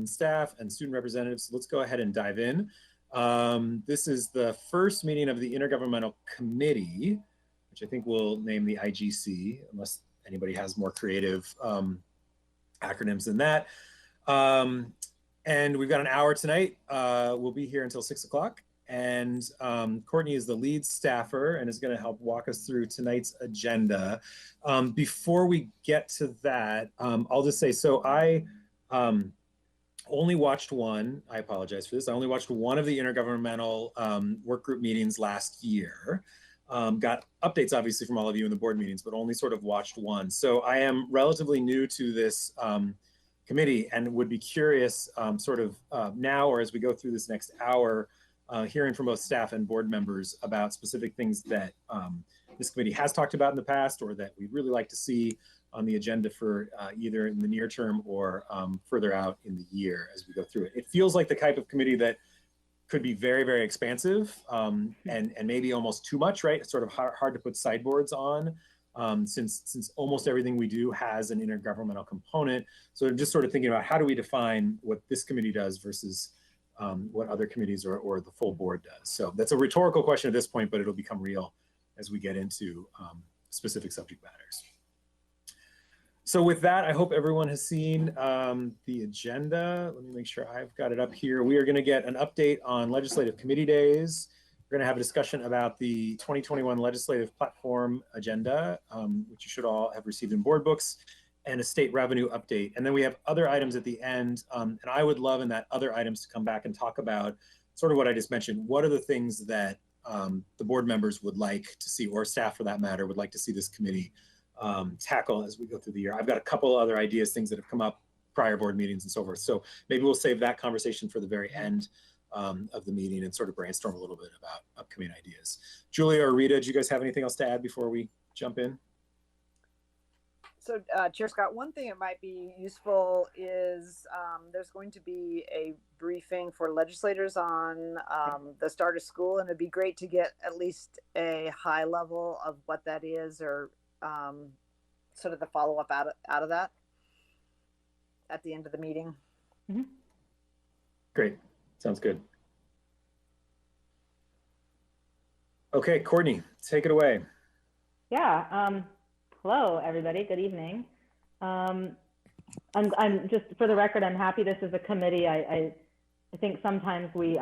staff and student representatives. Let's go ahead and dive in. This is the first meeting of the Intergovernmental Committee, which I think we'll name the IGC, unless anybody has more creative acronyms than that. And we've got an hour tonight. We'll be here until 6 o'clock. And Courtney is the lead staffer and is going to help walk us through tonight's agenda. Before we get to that, I'll just say, so I only watched one, I apologize for this, I only watched one of the intergovernmental work group meetings last year. Got updates obviously from all of you in the board meetings, but only sort of watched one. So I am relatively new to this committee and would be curious now or as we go through this next hour, hearing from both staff and board members about specific things that this committee has talked about in the past or that we'd really like to see on the agenda for either in the near term or further out in the year as we go through it. It feels like the type of committee that could be very, very expansive and maybe almost too much, right? It's sort of hard to put sideboards on since almost everything we do has an intergovernmental component. So I'm just sort of thinking about how do we define what this committee does versus what other committees or the full board does. So that's a rhetorical question at this point, but it'll become real as we get into specific subject matters. So with that, I hope everyone has seen the agenda. Let me make sure I've got it up here. We are going to get an update on legislative committee days. We're going to have a discussion about the 2021 legislative platform agenda, which you should all have received in board books, and a state revenue update. And then we have other items at the end. And I would love in that other items to come back and talk about sort of what I just mentioned. What are the things that the board members would like to see, or staff for that matter, would like to see this committee tackle as we go through the year. I've got a couple other ideas, things that have come up prior board meetings and so forth. So maybe we'll save that conversation for the very end of the meeting and sort of brainstorm a little bit about upcoming ideas. Julia or Rita, do you guys have anything else to add before we jump in? So Chair Scott, one thing that might be useful is there's going to be a briefing for legislators on the start of school, and it'd be great to get at least a high level of what that is, or sort of the follow-up out of that at the end of the meeting. Mm-hmm. Great, sounds good. Okay, Courtney, take it away. Yeah, hello everybody, good evening. I'm just, for the record, I'm happy this is a committee. I think sometimes we,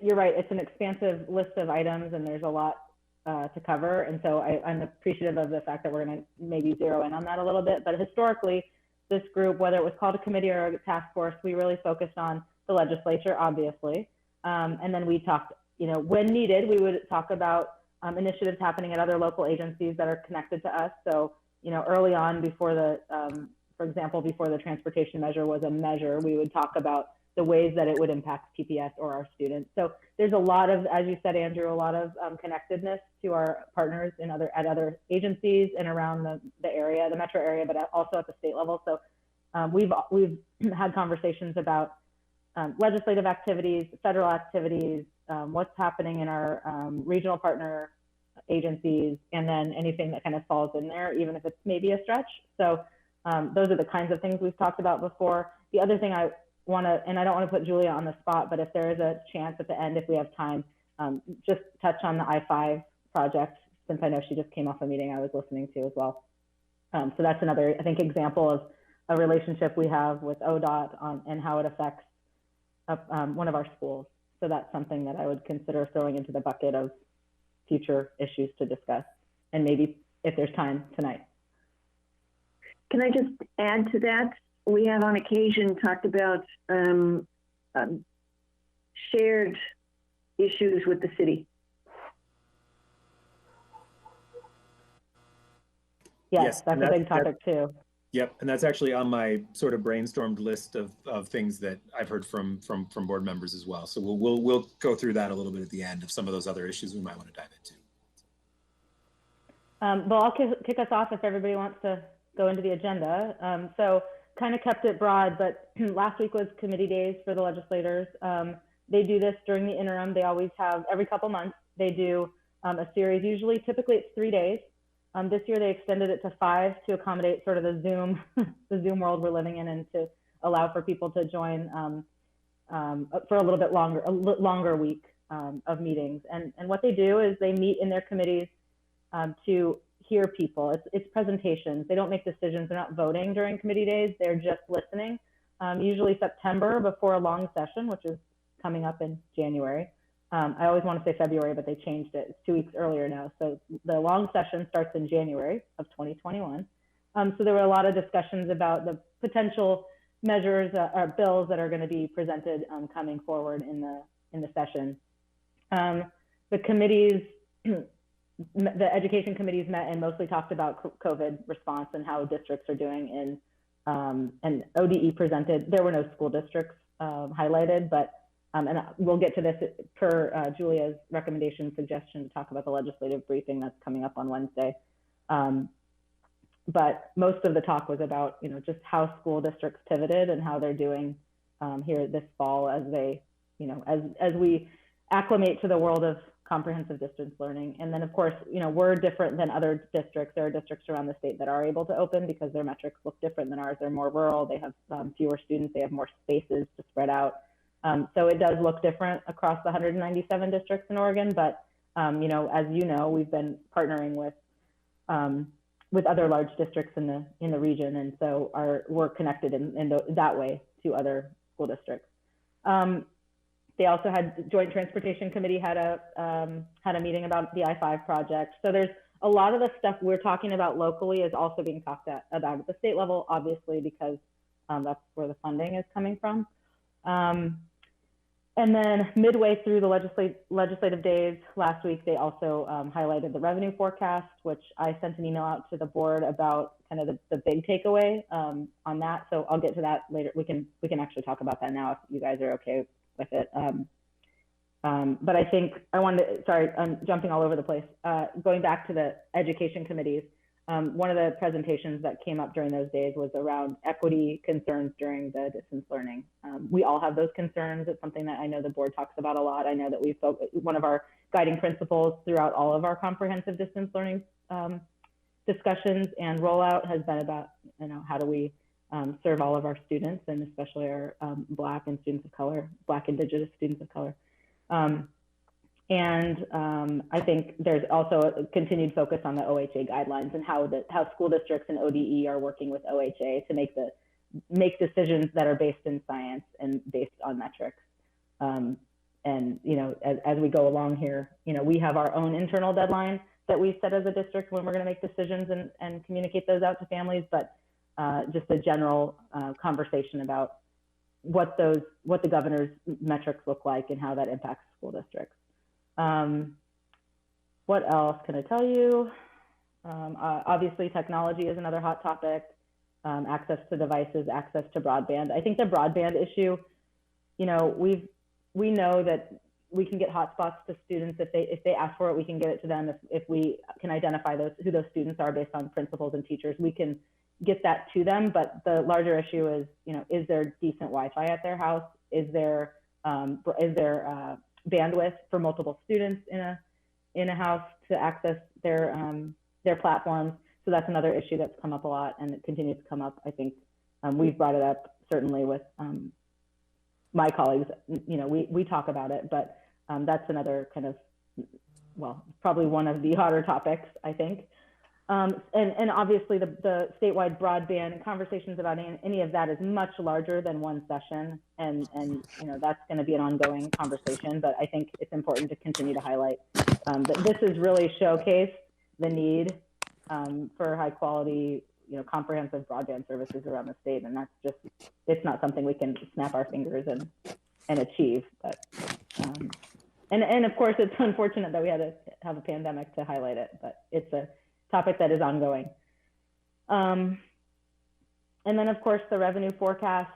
you're right, it's an expansive list of items and there's a lot to cover. And so I'm appreciative of the fact that we're going to maybe zero in on that a little bit. But historically, this group, whether it was called a committee or a task force, we really focused on the legislature, obviously. And then we talked, when needed, we would talk about initiatives happening at other local agencies that are connected to us. So, early on before the, for example, before the transportation measure was a measure, we would talk about the ways that it would impact TPS or our students. So there's a lot of, as you said, Andrew, a lot of connectedness to our partners at other agencies and around the area, the metro area, but also at the state level. So we've had conversations about legislative activities, federal activities, what's happening in our regional partner agencies, and then anything that kind of falls in there, even if it's maybe a stretch. So those are the kinds of things we've talked about before. The other thing I want to, and I don't want to put Julia on the spot, but if there is a chance at the end, if we have time, just touch on the I-5 project, since I know she just came off a meeting I was listening to as well. So that's another, I think, example of a relationship we have with ODOT and how it affects one of our schools. So that's something that I would consider throwing into the bucket of future issues to discuss, and maybe if there's time tonight. Can I just add to that? We have on occasion talked about shared issues with the city. Yes, that's a big topic too. Yep, and that's actually on my sort of brainstormed list of things that I've heard from board members as well. So we'll go through that a little bit at the end of some of those other issues we might want to dive into. Well, I'll kick us off if everybody wants to go into the agenda. So kind of kept it broad, but last week was committee days for the legislators. They do this during the interim. They always have, every couple months, they do a series. Typically it's 3 days. This year they extended it to 5 to accommodate sort of the Zoom world we're living in, and to allow for people to join for a little bit longer week of meetings. And what they do is they meet in their committees to hear people. It's presentations. They don't make decisions. They're not voting during committee days. They're just listening. Usually September before a long session, which is coming up in January. I always want to say February, but they changed it. It's 2 weeks earlier now. So the long session starts in January of 2021. So there were a lot of discussions about the potential measures or bills that are going to be presented coming forward in the session. The committees, the education committees met and mostly talked about COVID response and how districts are doing in, and ODE presented. There were no school districts highlighted, but and we'll get to this per Julia's recommendation suggestion to talk about the legislative briefing that's coming up on Wednesday. But most of the talk was about, just how school districts pivoted and how they're doing here this fall as they, as we acclimate to the world of comprehensive distance learning. And then of course, we're different than other districts. There are districts around the state that are able to open because their metrics look different than ours. They're more rural, they have fewer students, they have more spaces to spread out. So it does look different across the 197 districts in Oregon, but as you know, we've been partnering with other large districts in the region, and so we're connected in that way to other school districts. They also had Joint Transportation Committee had a meeting about the I-5 project. So there's a lot of the stuff we're talking about locally is also being talked about at the state level, obviously, because that's where the funding is coming from. And then midway through the legislative days last week, they also highlighted the revenue forecast, which I sent an email out to the board about kind of the big takeaway on that. So I'll get to that later. We can actually talk about that now if you guys are okay with it. But I think I wanted to, sorry, I'm jumping all over the place. Going back to the education committees, one of the presentations that came up during those days was around equity concerns during the distance learning. We all have those concerns. It's something that I know the board talks about a lot. I know that one of our guiding principles throughout all of our comprehensive distance learning discussions and rollout has been about, how do we serve all of our students, and especially our Black and students of color, Black Indigenous students of color. I think there's also a continued focus on the OHA guidelines and how school districts and ODE are working with OHA to make decisions that are based in science and based on metrics. As we go along here, we have our own internal deadline that we set as a district when we're going to make decisions and communicate those out to families, but just a general conversation about what the governor's metrics look like and how that impacts school districts. What else can I tell you? Obviously, technology is another hot topic. Access to devices, access to broadband. I think the broadband issue, we know that we can get hotspots to students if they ask for it. We can get it to them. If we can identify who those students are based on principals and teachers, we can get that to them. But the larger issue is, is there decent Wi-Fi at their house? Is there bandwidth for multiple students in a house to access their platforms? So that's another issue that's come up a lot, and it continues to come up. I think we've brought it up certainly with my colleagues. We talk about it, but that's another kind of, probably one of the hotter topics, I think. And obviously the statewide broadband and conversations about any of that is much larger than one session. And that's going to be an ongoing conversation, but I think it's important to continue to highlight that this has really showcased the need for high quality, comprehensive broadband services around the state. And that's just, it's not something we can snap our fingers and achieve, but, and of course it's unfortunate that we had to have a pandemic to highlight it, but it's a topic that is ongoing. And then of course the revenue forecast,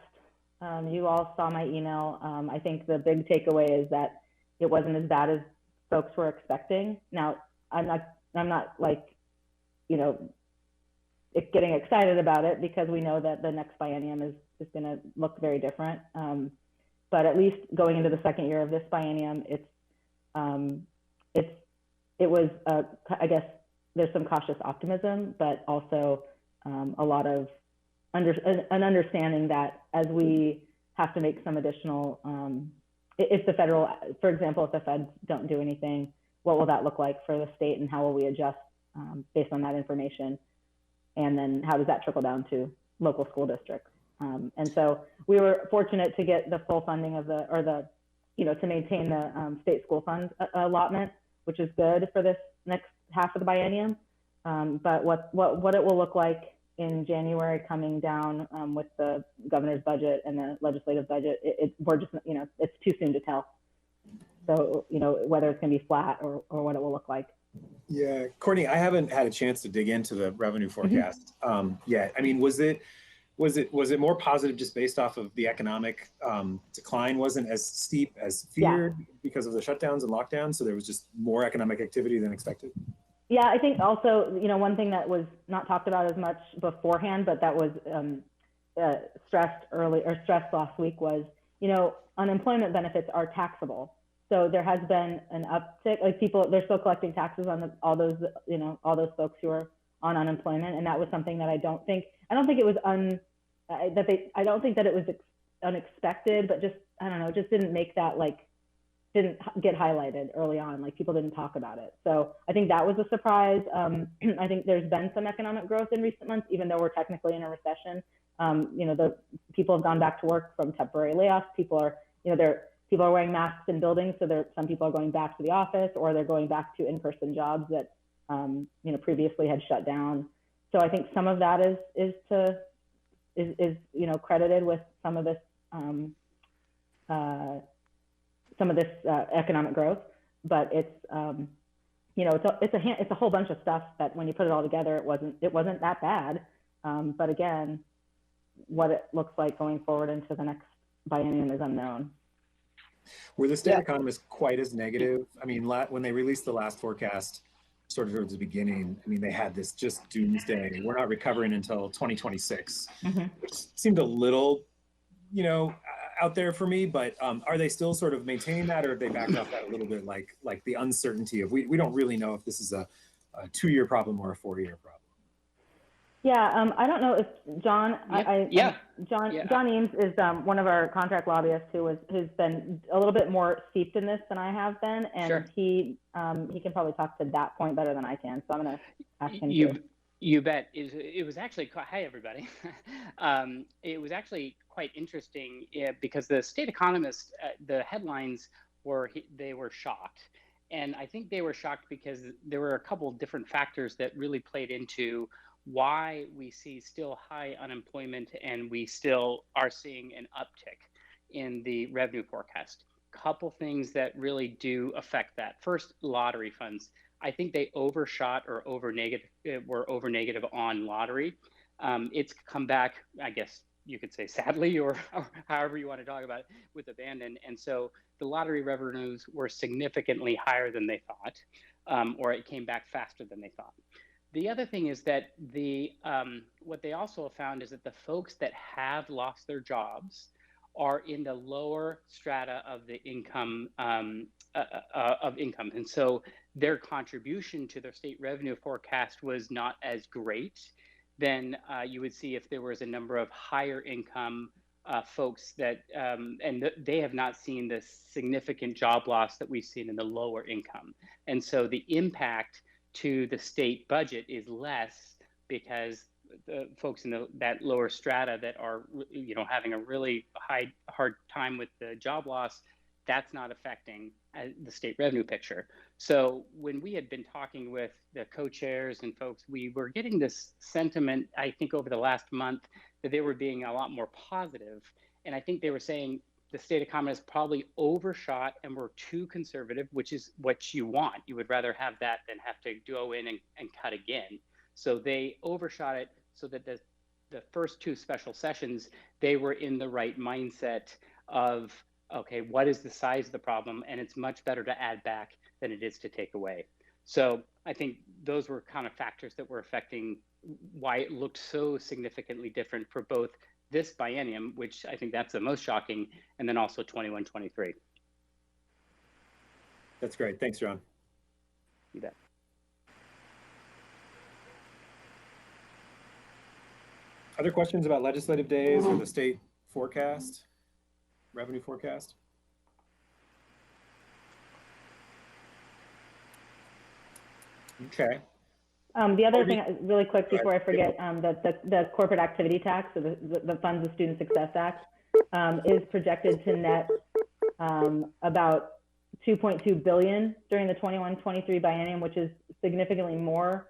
you all saw my email. I think the big takeaway is that it wasn't as bad as folks were expecting. Now, I'm not like, getting excited about it because we know that the next biennium is going to look very different. But at least going into the second year of this biennium, it was, I guess, there's some cautious optimism, but also a lot of an understanding that as we have to make some additional, if the federal, for example, if the feds don't do anything, what will that look like for the state, and how will we adjust based on that information? And then how does that trickle down to local school districts? And so we were fortunate to get the full funding of to maintain the state school fund allotment, which is good for this next half of the biennium. But what it will look like in January coming down with the governor's budget and the legislative budget, we're just, it's too soon to tell. So, whether it's going to be flat or what it will look like. Yeah, Courtney, I haven't had a chance to dig into the revenue forecast yet. I mean, was it more positive just based off of the economic decline wasn't as steep as feared because of the shutdowns and lockdowns? So there was just more economic activity than expected? Yeah, I think also, one thing that was not talked about as much beforehand, but that was stressed last week was, unemployment benefits are taxable. So there has been an uptick, like they're still collecting taxes on all those folks who are on unemployment. And that was something that I don't think it was unexpected, but just, I don't know, just didn't make that, didn't get highlighted early on, like people didn't talk about it. So I think that was a surprise. I think there's been some economic growth in recent months, even though we're technically in a recession. The people have gone back to work from temporary layoffs. People are wearing masks in buildings. So some people are going back to the office, or they're going back to in-person jobs that, previously had shut down. So I think some of that is credited with some of this, economic growth, but it's a whole bunch of stuff that when you put it all together, it wasn't that bad. But again, what it looks like going forward into the next biennium is unknown. Were the state economists quite as negative? I mean, when they released the last forecast, sort of towards the beginning, I mean, they had this just doomsday. We're not recovering until 2026, which seemed a little, out there for me. But are they still sort of maintaining that, or have they backed off that a little bit? Like the uncertainty of we don't really know if this is a 2-year problem or a 4-year problem. Yeah, I don't know if John, John Eames is one of our contract lobbyists who's been a little bit more steeped in this than I have been, and he can probably talk to that point better than I can. So I'm going to ask him. You bet. It was actually hi everybody. It was actually quite interesting because the state economists, the headlines were shocked. And I think they were shocked because there were a couple of different factors that really played into why we see still high unemployment and we still are seeing an uptick in the revenue forecast. Couple things that really do affect that. First, lottery funds. I think they overshot or were over negative on lottery. It's come back, I guess you could say sadly, or however you want to talk about it, with abandon. And so the lottery revenues were significantly higher than they thought, or it came back faster than they thought. The other thing is that what they also found is that the folks that have lost their jobs are in the lower strata of the income and so their contribution to their state revenue forecast was not as great than you would see if there was a number of higher income folks that they have not seen the significant job loss that we've seen in the lower income, and so the impact to the state budget is less because the folks in that lower strata that are having a really hard time with the job loss, that's not affecting the state revenue picture. So when we had been talking with the co-chairs and folks, we were getting this sentiment, I think over the last month, that they were being a lot more positive. And I think they were saying the state economists probably overshot and were too conservative, which is what you want. You would rather have that than have to go in and cut again. So they overshot it so that the first two special sessions, they were in the right mindset of, okay, what is the size of the problem? And it's much better to add back than it is to take away. So I think those were kind of factors that were affecting why it looked so significantly different for both this biennium, which I think that's the most shocking, and then also 21-23. That's great. Thanks, John. You bet. Other questions about legislative days or the state forecast, revenue forecast? Okay. The other thing, really quick before I forget, the corporate activity tax, so the Funds of Student Success Act, is projected to net about $2.2 billion during the 21-23 biennium, which is significantly more,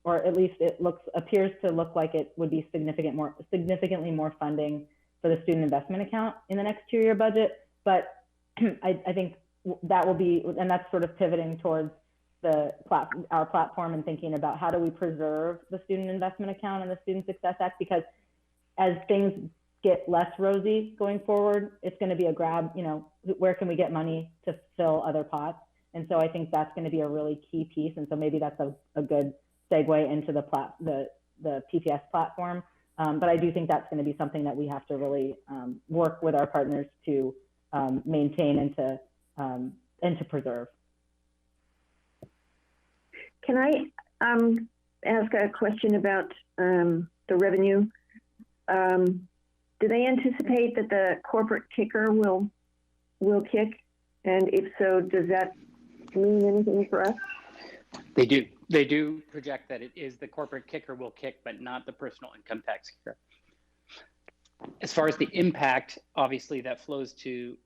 or at least it appears to look like it would be significantly more funding for the student investment account in the next 2-year budget. But I think that will be, and that's sort of pivoting towards our platform and thinking about how do we preserve the student investment account and the Student Success Act, because as things get less rosy going forward, it's going to be a grab, where can we get money to fill other pots? And so I think that's going to be a really key piece. And so maybe that's a good segue into the PPS platform. But I do think that's going to be something that we have to really work with our partners to maintain and to preserve. Can I ask a question about the revenue? Do they anticipate that the corporate kicker will kick? And if so, does that mean anything for us? They do. They do project that it is the corporate kicker will kick, but not the personal income tax kicker. As far as the impact, obviously that flows to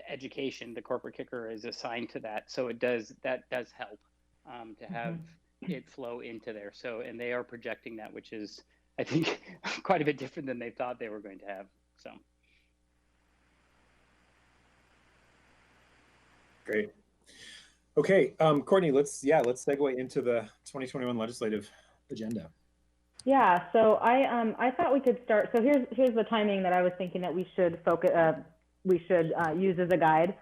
education. The corporate kicker is assigned to that, so that does help to have it flow into there. So, and they are projecting that, which is, I think, quite a bit different than they thought they were going to have. So, great. Okay, Courtney, let's segue into the 2021 legislative agenda. Yeah, so I thought we could start. So here's the timing that I was thinking that we should use as a guide.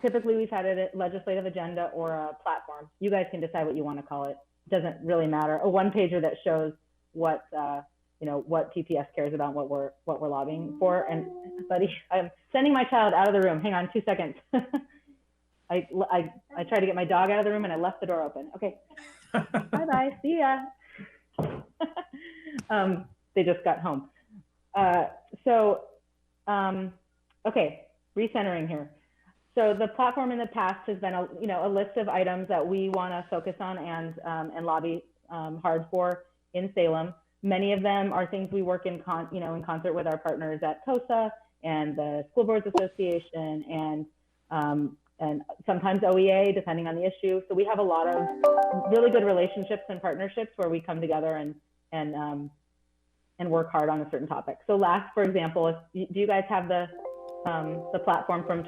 Typically, we've had a legislative agenda or a platform. You guys can decide what you want to call it. It doesn't really matter. A one-pager that shows what what PPS cares about, what we're lobbying for. And buddy, I'm sending my child out of the room. Hang on 2 seconds. I tried to get my dog out of the room and I left the door open. Okay. Bye-bye. See ya. They just got home. Okay, recentering here. So the platform in the past has been a list of items that we want to focus on and lobby hard for in Salem. Many of them are things we work in concert with our partners at COSA and the School Boards Association and sometimes OEA, depending on the issue. So we have a lot of really good relationships and partnerships where we come together and work hard on a certain topic. So for example, do you guys have the platform from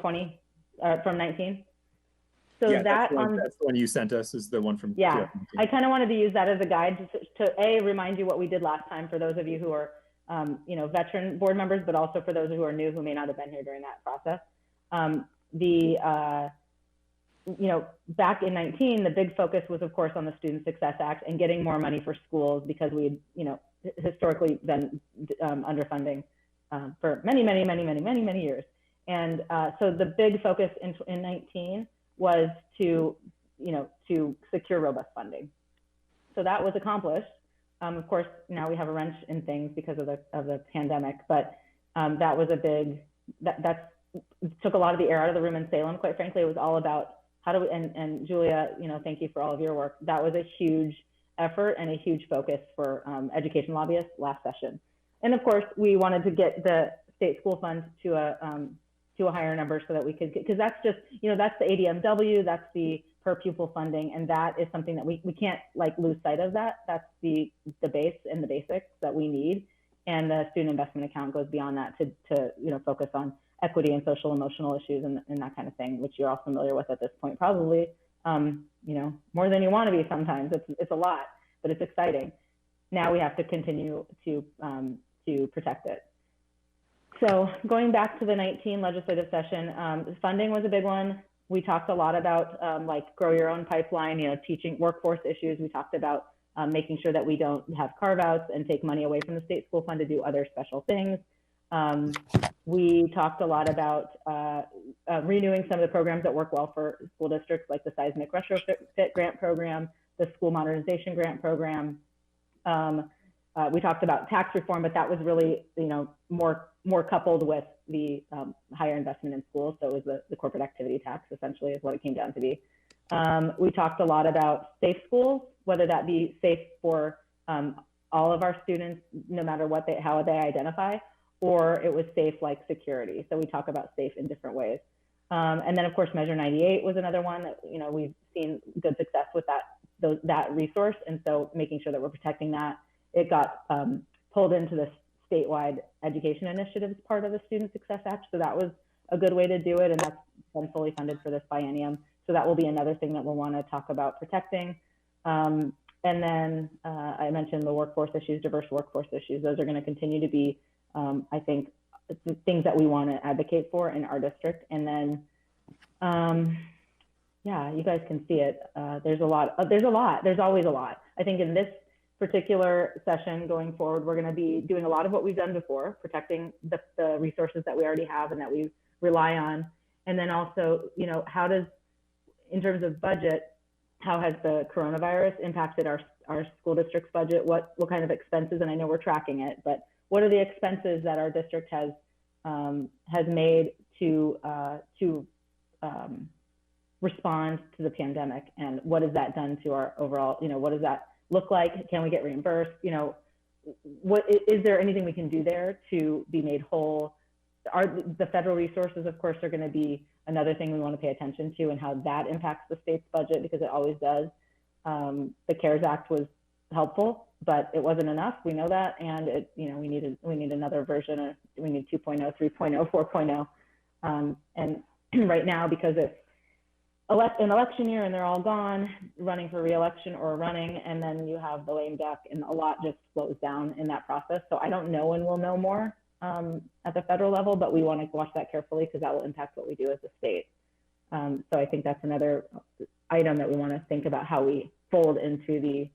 19? So yeah, that's the one you sent us is the one from. Yeah, I kind of wanted to use that as a guide to remind you what we did last time for those of you who are veteran board members, but also for those who are new who may not have been here during that process. Back in 19, the big focus was, of course, on the Student Success Act and getting more money for schools because we had, historically been underfunding for many years. And so the big focus in 19 was to secure robust funding. So that was accomplished. Of course, now we have a wrench in things because of the pandemic, but that was a big, that took a lot of the air out of the room in Salem. Quite frankly, it was all about how do we, and Julia, thank you for all of your work. That was a huge effort and a huge focus for education lobbyists last session. And of course, we wanted to get the state school fund to a higher number so that we could, because that's just, that's the ADMW, that's the per pupil funding, and that is something that we can't lose sight of that. That's the base and the basics that we need. And the student investment account goes beyond that to focus on equity and social emotional issues and that kind of thing, which you're all familiar with at this point, probably, more than you want to be sometimes. It's a lot, but it's exciting. Now we have to continue to protect it. So going back to the 19 legislative session, funding was a big one. We talked a lot about grow your own pipeline, teaching workforce issues. We talked about making sure that we don't have carve-outs and take money away from the state school fund to do other special things. We talked a lot about renewing some of the programs that work well for school districts, like the seismic retrofit grant program, the school modernization grant program. We talked about tax reform, but that was really, more coupled with the higher investment in schools. So it was the corporate activity tax, essentially, is what it came down to be. We talked a lot about safe schools, whether that be safe for all of our students, no matter how they identify, or it was safe like security. So we talk about safe in different ways. And then, of course, Measure 98 was another one that, we've seen good success with that resource. And so making sure that we're protecting that. It got pulled into the statewide education initiatives part of the Student Success Act. So that was a good way to do it. And that's been fully funded for this biennium. So that will be another thing that we'll want to talk about protecting. And then I mentioned the workforce issues, diverse workforce issues. Those are going to continue to be, I think, things that we want to advocate for in our district. And then, yeah, you guys can see it. There's always a lot. I think in this particular session going forward, we're going to be doing a lot of what we've done before, protecting the resources that we already have and that we rely on. And then also, how does, in terms of budget, how has the coronavirus impacted our school district's budget? What kind of expenses, and I know we're tracking it, but what are the expenses that our district has made to respond to the pandemic, and what has that done to our overall, what does that look like? Can we get reimbursed? What is there anything we can do there to be made whole? The federal resources, of course, are going to be another thing we want to pay attention to, and how that impacts the state's budget, because it always does. The CARES Act was helpful, but it wasn't enough. We know that, and we need another version. We need 2.0, 3.0, 4.0, and right now, because it's an election year and they're all gone, running for re-election or running, and then you have the lame duck, and a lot just slows down in that process. So I don't know when we'll know more at the federal level, but we want to watch that carefully, because that will impact what we do as a state. So I think that's another item that we want to think about, how we fold into the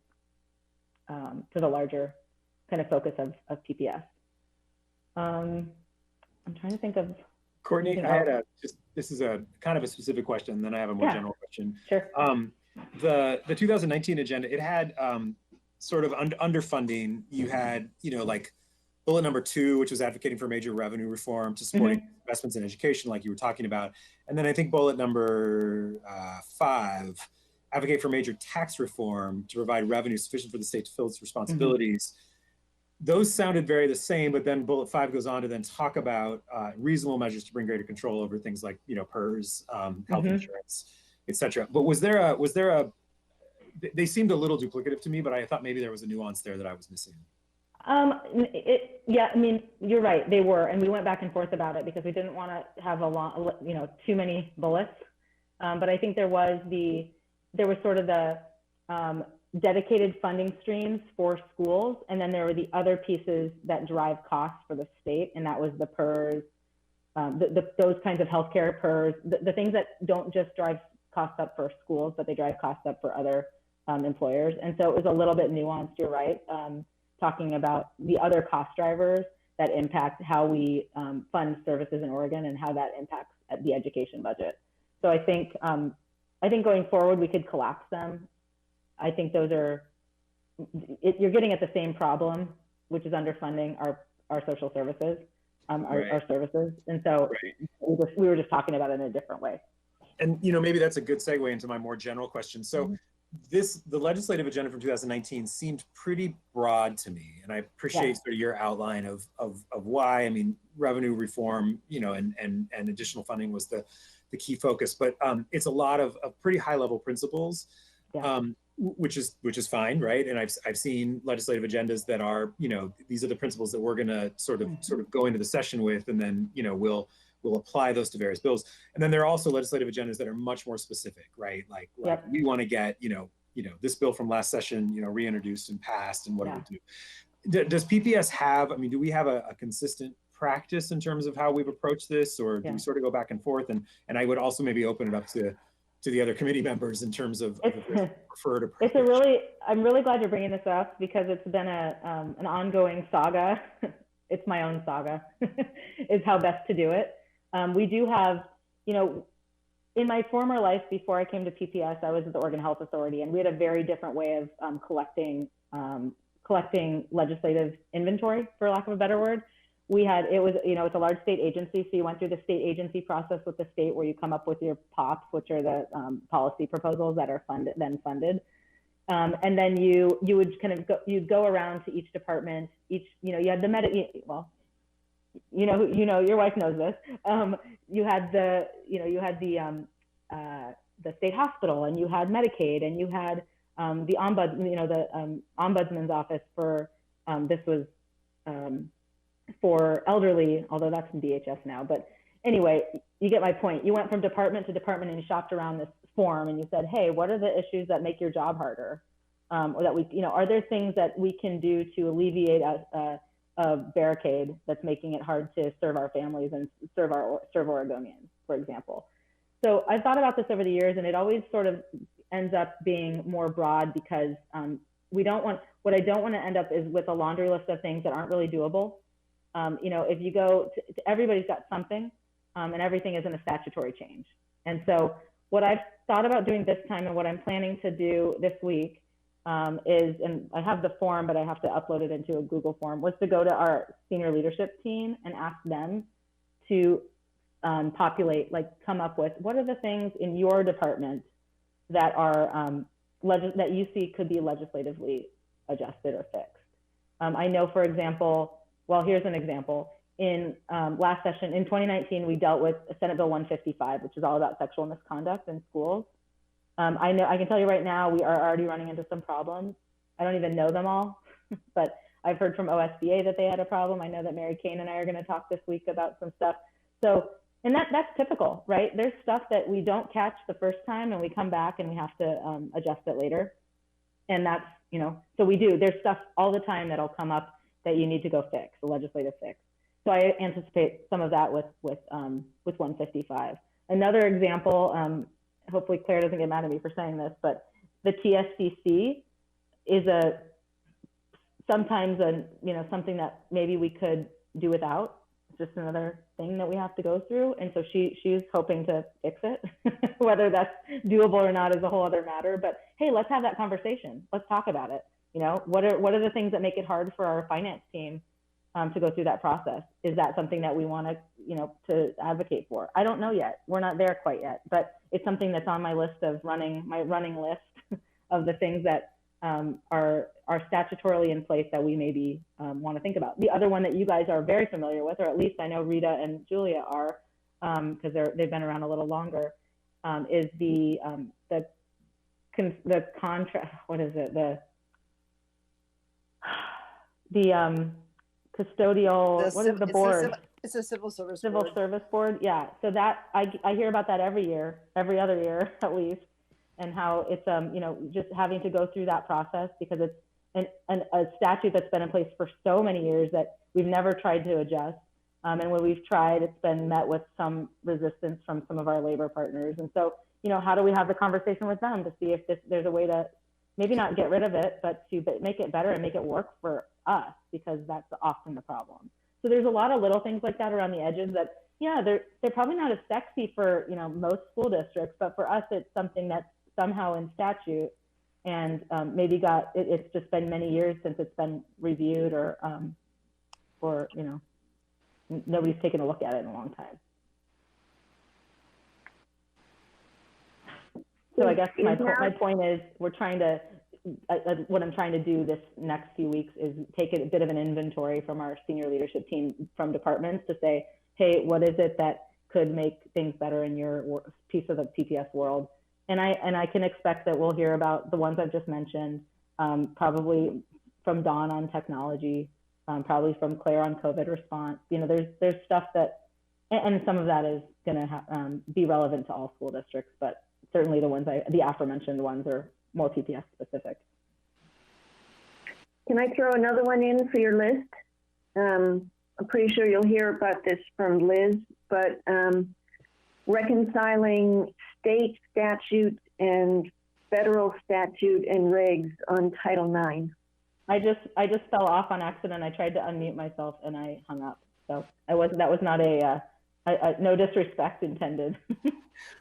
to the larger kind of focus of PPS. I'm trying to think of. Courtney, I had this is a kind of a specific question, then I have a more general question. Sure. The 2019 agenda, it had sort of underfunding. You had, like bullet number 2, which was advocating for major revenue reform to support investments in education, like you were talking about. And then I think bullet number 5, advocate for major tax reform to provide revenue sufficient for the state to fill its responsibilities. Those sounded very the same, but then bullet 5 goes on to then talk about reasonable measures to bring greater control over things like, PERS, health insurance, et cetera. But was there a, they seemed a little duplicative to me, but I thought maybe there was a nuance there that I was missing. Yeah, I mean, you're right, they were, and we went back and forth about it because we didn't want to have too many bullets. But I think there was sort of the dedicated funding streams for schools, and then there were the other pieces that drive costs for the state, and that was the PERS, those kinds of healthcare PERS, the things that don't just drive costs up for schools, but they drive costs up for other employers. And so it was a little bit nuanced, you're right, talking about the other cost drivers that impact how we fund services in Oregon and how that impacts the education budget. So I think going forward, we could collapse them. I think those are, you're getting at the same problem, which is underfunding our social services, our services. And so we were just talking about it in a different way. And, maybe that's a good segue into my more general question. So the legislative agenda from 2019 seemed pretty broad to me. And I appreciate sort of your outline of why. I mean, revenue reform, and additional funding was the key focus, but it's a lot of pretty high level principles. Which is fine, right? And I've seen legislative agendas that are, these are the principles that we're going to sort of go into the session with, and then we'll apply those to various bills. And then there are also legislative agendas that are much more specific, right? Like we want to get this bill from last session reintroduced and passed, and what it would do. Does PPS have? I mean, do we have a consistent practice in terms of how we've approached this, or do we sort of go back and forth? And I would also maybe open it up to the other committee members in terms of preferred approach. I'm really glad you're bringing this up, because it's been an ongoing saga. It's my own saga, is how best to do it. We do have, in my former life, before I came to PPS, I was at the Oregon Health Authority, and we had a very different way of collecting collecting legislative inventory, for lack of a better word. It's a large state agency, so you went through the state agency process with the state where you come up with your POPs, which are the policy proposals that are funded. And then you would kind of you'd go around to each department, you had the your wife knows this. You had the state hospital, and you had Medicaid, and you had the ombudsman's office for this was for elderly, although that's in DHS now. But anyway, you get my point. You went from department to department and you shopped around this form and you said, hey, what are the issues that make your job harder? Or that are there things that we can do to alleviate a barricade that's making it hard to serve our families and serve Oregonians, for example. So I've thought about this over the years, and it always sort of ends up being more broad because what I don't want to end up is with a laundry list of things that aren't really doable. If you go to everybody's got something, and everything isn't a statutory change. And so what I've thought about doing this time and what I'm planning to do this week is, and I have the form, but I have to upload it into a Google form, was to go to our senior leadership team and ask them to come up with what are the things in your department that are that you see could be legislatively adjusted or fixed. I know, for example, here's an example. In last session, in 2019, we dealt with Senate Bill 155, which is all about sexual misconduct in schools. I can tell you right now, we are already running into some problems. I don't even know them all, but I've heard from OSBA that they had a problem. I know that Mary Kane and I are going to talk this week about some stuff. So, and that's typical, right? There's stuff that we don't catch the first time and we come back and we have to adjust it later. And that's, so we do. There's stuff all the time that'll come up that you need to go fix, a legislative fix. So I anticipate some of that with 155. Another example, hopefully Claire doesn't get mad at me for saying this, but the TSCC is sometimes something that maybe we could do without. It's just another thing that we have to go through. And so she's hoping to fix it. Whether that's doable or not is a whole other matter, but hey, let's have that conversation. Let's talk about it. What are the things that make it hard for our finance team to go through that process? Is that something that we want to advocate for? I don't know yet. We're not there quite yet, but it's something that's on my list of my running list of the things that are statutorily in place that we maybe want to think about. The other one that you guys are very familiar with, or at least I know Rita and Julia are, because they've been around a little longer, is the contract. What is it? The custodial. What is the board? It's a civil service board. Yeah. So that I hear about that every other year at least, and how it's just having to go through that process because it's a statute that's been in place for so many years that we've never tried to adjust. And when we've tried, it's been met with some resistance from some of our labor partners. And so, how do we have the conversation with them to see if there's a way to maybe not get rid of it, but to make it better and make it work for us, because that's often the problem. So there's a lot of little things like that around the edges that, yeah, they're probably not as sexy for most school districts, but for us, it's something that's somehow in statute, and maybe it's just been many years since it's been reviewed, or nobody's taken a look at it in a long time. So I guess my point is we're trying to, what I'm trying to do this next few weeks is take a bit of an inventory from our senior leadership team from departments to say, hey, what is it that could make things better in your piece of the PPS world? And I can expect that we'll hear about the ones I've just mentioned, probably from Dawn on technology, probably from Claire on COVID response. There's stuff that, and some of that is going to be relevant to all school districts, but certainly the aforementioned ones are more PPS specific. Can I throw another one in for your list? I'm pretty sure you'll hear about this from Liz, but reconciling state statute and federal statute and regs on Title IX. I just fell off on accident. I tried to unmute myself and I hung up. So that was not no disrespect intended.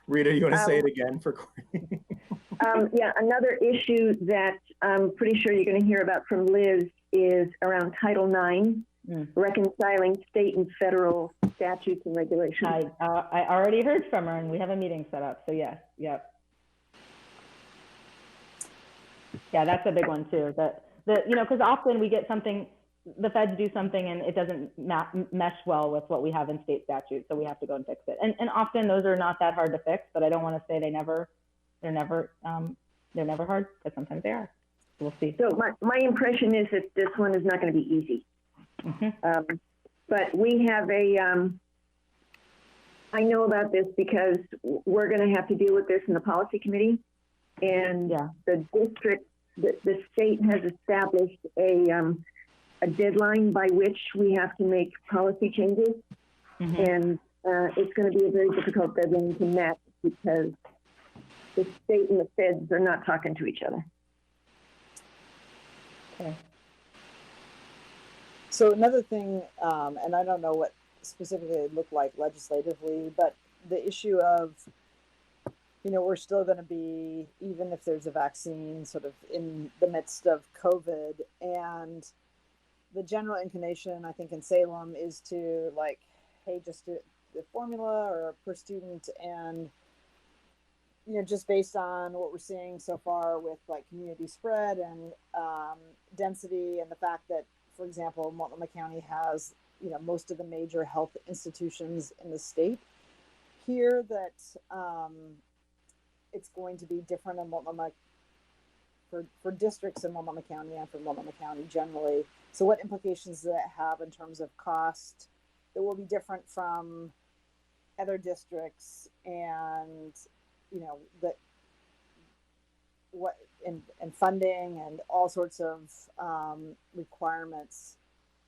Rita, you want to say it again for Courtney? Yeah, another issue that I'm pretty sure you're going to hear about from Liz is around Title IX, reconciling state and federal statutes and regulations. I already heard from her, and we have a meeting set up. So yes, yep. Yeah, that's a big one too. Because often we get something, the feds do something, and it doesn't mesh well with what we have in state statutes, so we have to go and fix it. And often those are not that hard to fix, but I don't want to say they're never hard, because sometimes they are. We'll see. So my impression is that this one is not going to be easy. But we have I know about this because we're going to have to deal with this in the policy committee, and the district, the state has established a deadline by which we have to make policy changes, and it's going to be a very difficult deadline to match because the state and the feds are not talking to each other. Okay. So another thing, and I don't know what specifically it looked like legislatively, but the issue of, we're still going to be, even if there's a vaccine, sort of in the midst of COVID, and the general inclination, I think, in Salem is to hey, just do the formula or per student, and just based on what we're seeing so far with community spread and density, and the fact that, for example, Multnomah County has most of the major health institutions in the state here, that it's going to be different in Multnomah for districts in Multnomah County and for Multnomah County generally. So what implications does that have in terms of cost that will be different from other districts, and that what and funding and all sorts of requirements.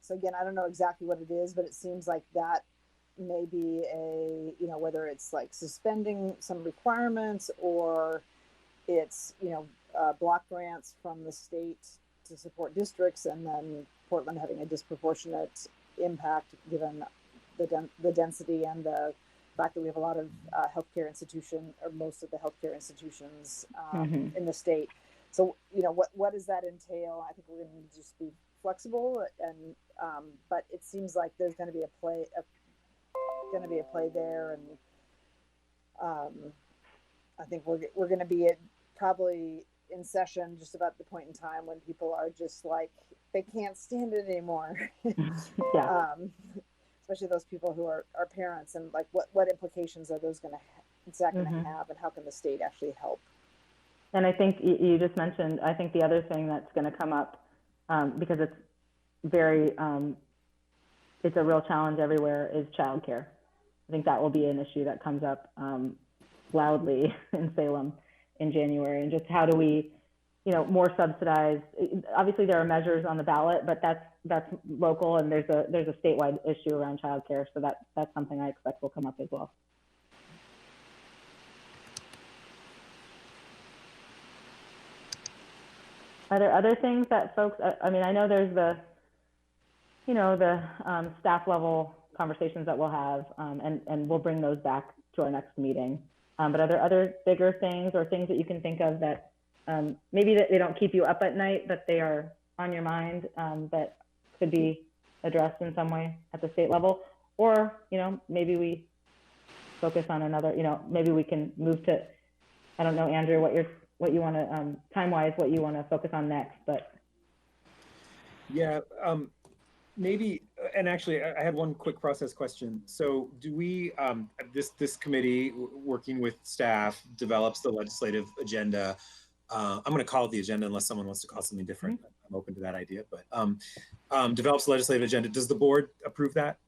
So again, I don't know exactly what it is, but it seems like that may be whether it's suspending some requirements, or it's block grants from the state to support districts, and then Portland having a disproportionate impact given the density and the fact that we have a lot of healthcare institution, or most of the healthcare institutions in the state. So what does that entail? I think we're going to just be flexible, and but it seems like there's going to be a play there, and I think we're going to be probably in session just about the point in time when people are just they can't stand it anymore. Especially those people who are parents, and what implications are those going to have, and how can the state actually help? And I think you just mentioned, I think the other thing that's going to come up, because it's very, it's a real challenge everywhere, is childcare. I think that will be an issue that comes up loudly in Salem in January, and just how do we, more subsidized. Obviously there are measures on the ballot, but that's local, and there's a statewide issue around childcare. So that's something I expect will come up as well. Are there other things that folks, I mean, I know there's the staff level conversations that we'll have, and we'll bring those back to our next meeting. But are there other bigger things, or things that you can think of that maybe that they don't keep you up at night, but they are on your mind, that could be addressed in some way at the state level? Or, maybe we focus on another, maybe we can move to, I don't know, Andrew, what you want to, time-wise, what you want to focus on next, but. Yeah, maybe, and actually I had one quick process question. So do we, this committee working with staff develops the legislative agenda. I'm going to call it the agenda unless someone wants to call it something different. I'm open to that idea, but develops the legislative agenda. Does the board approve that?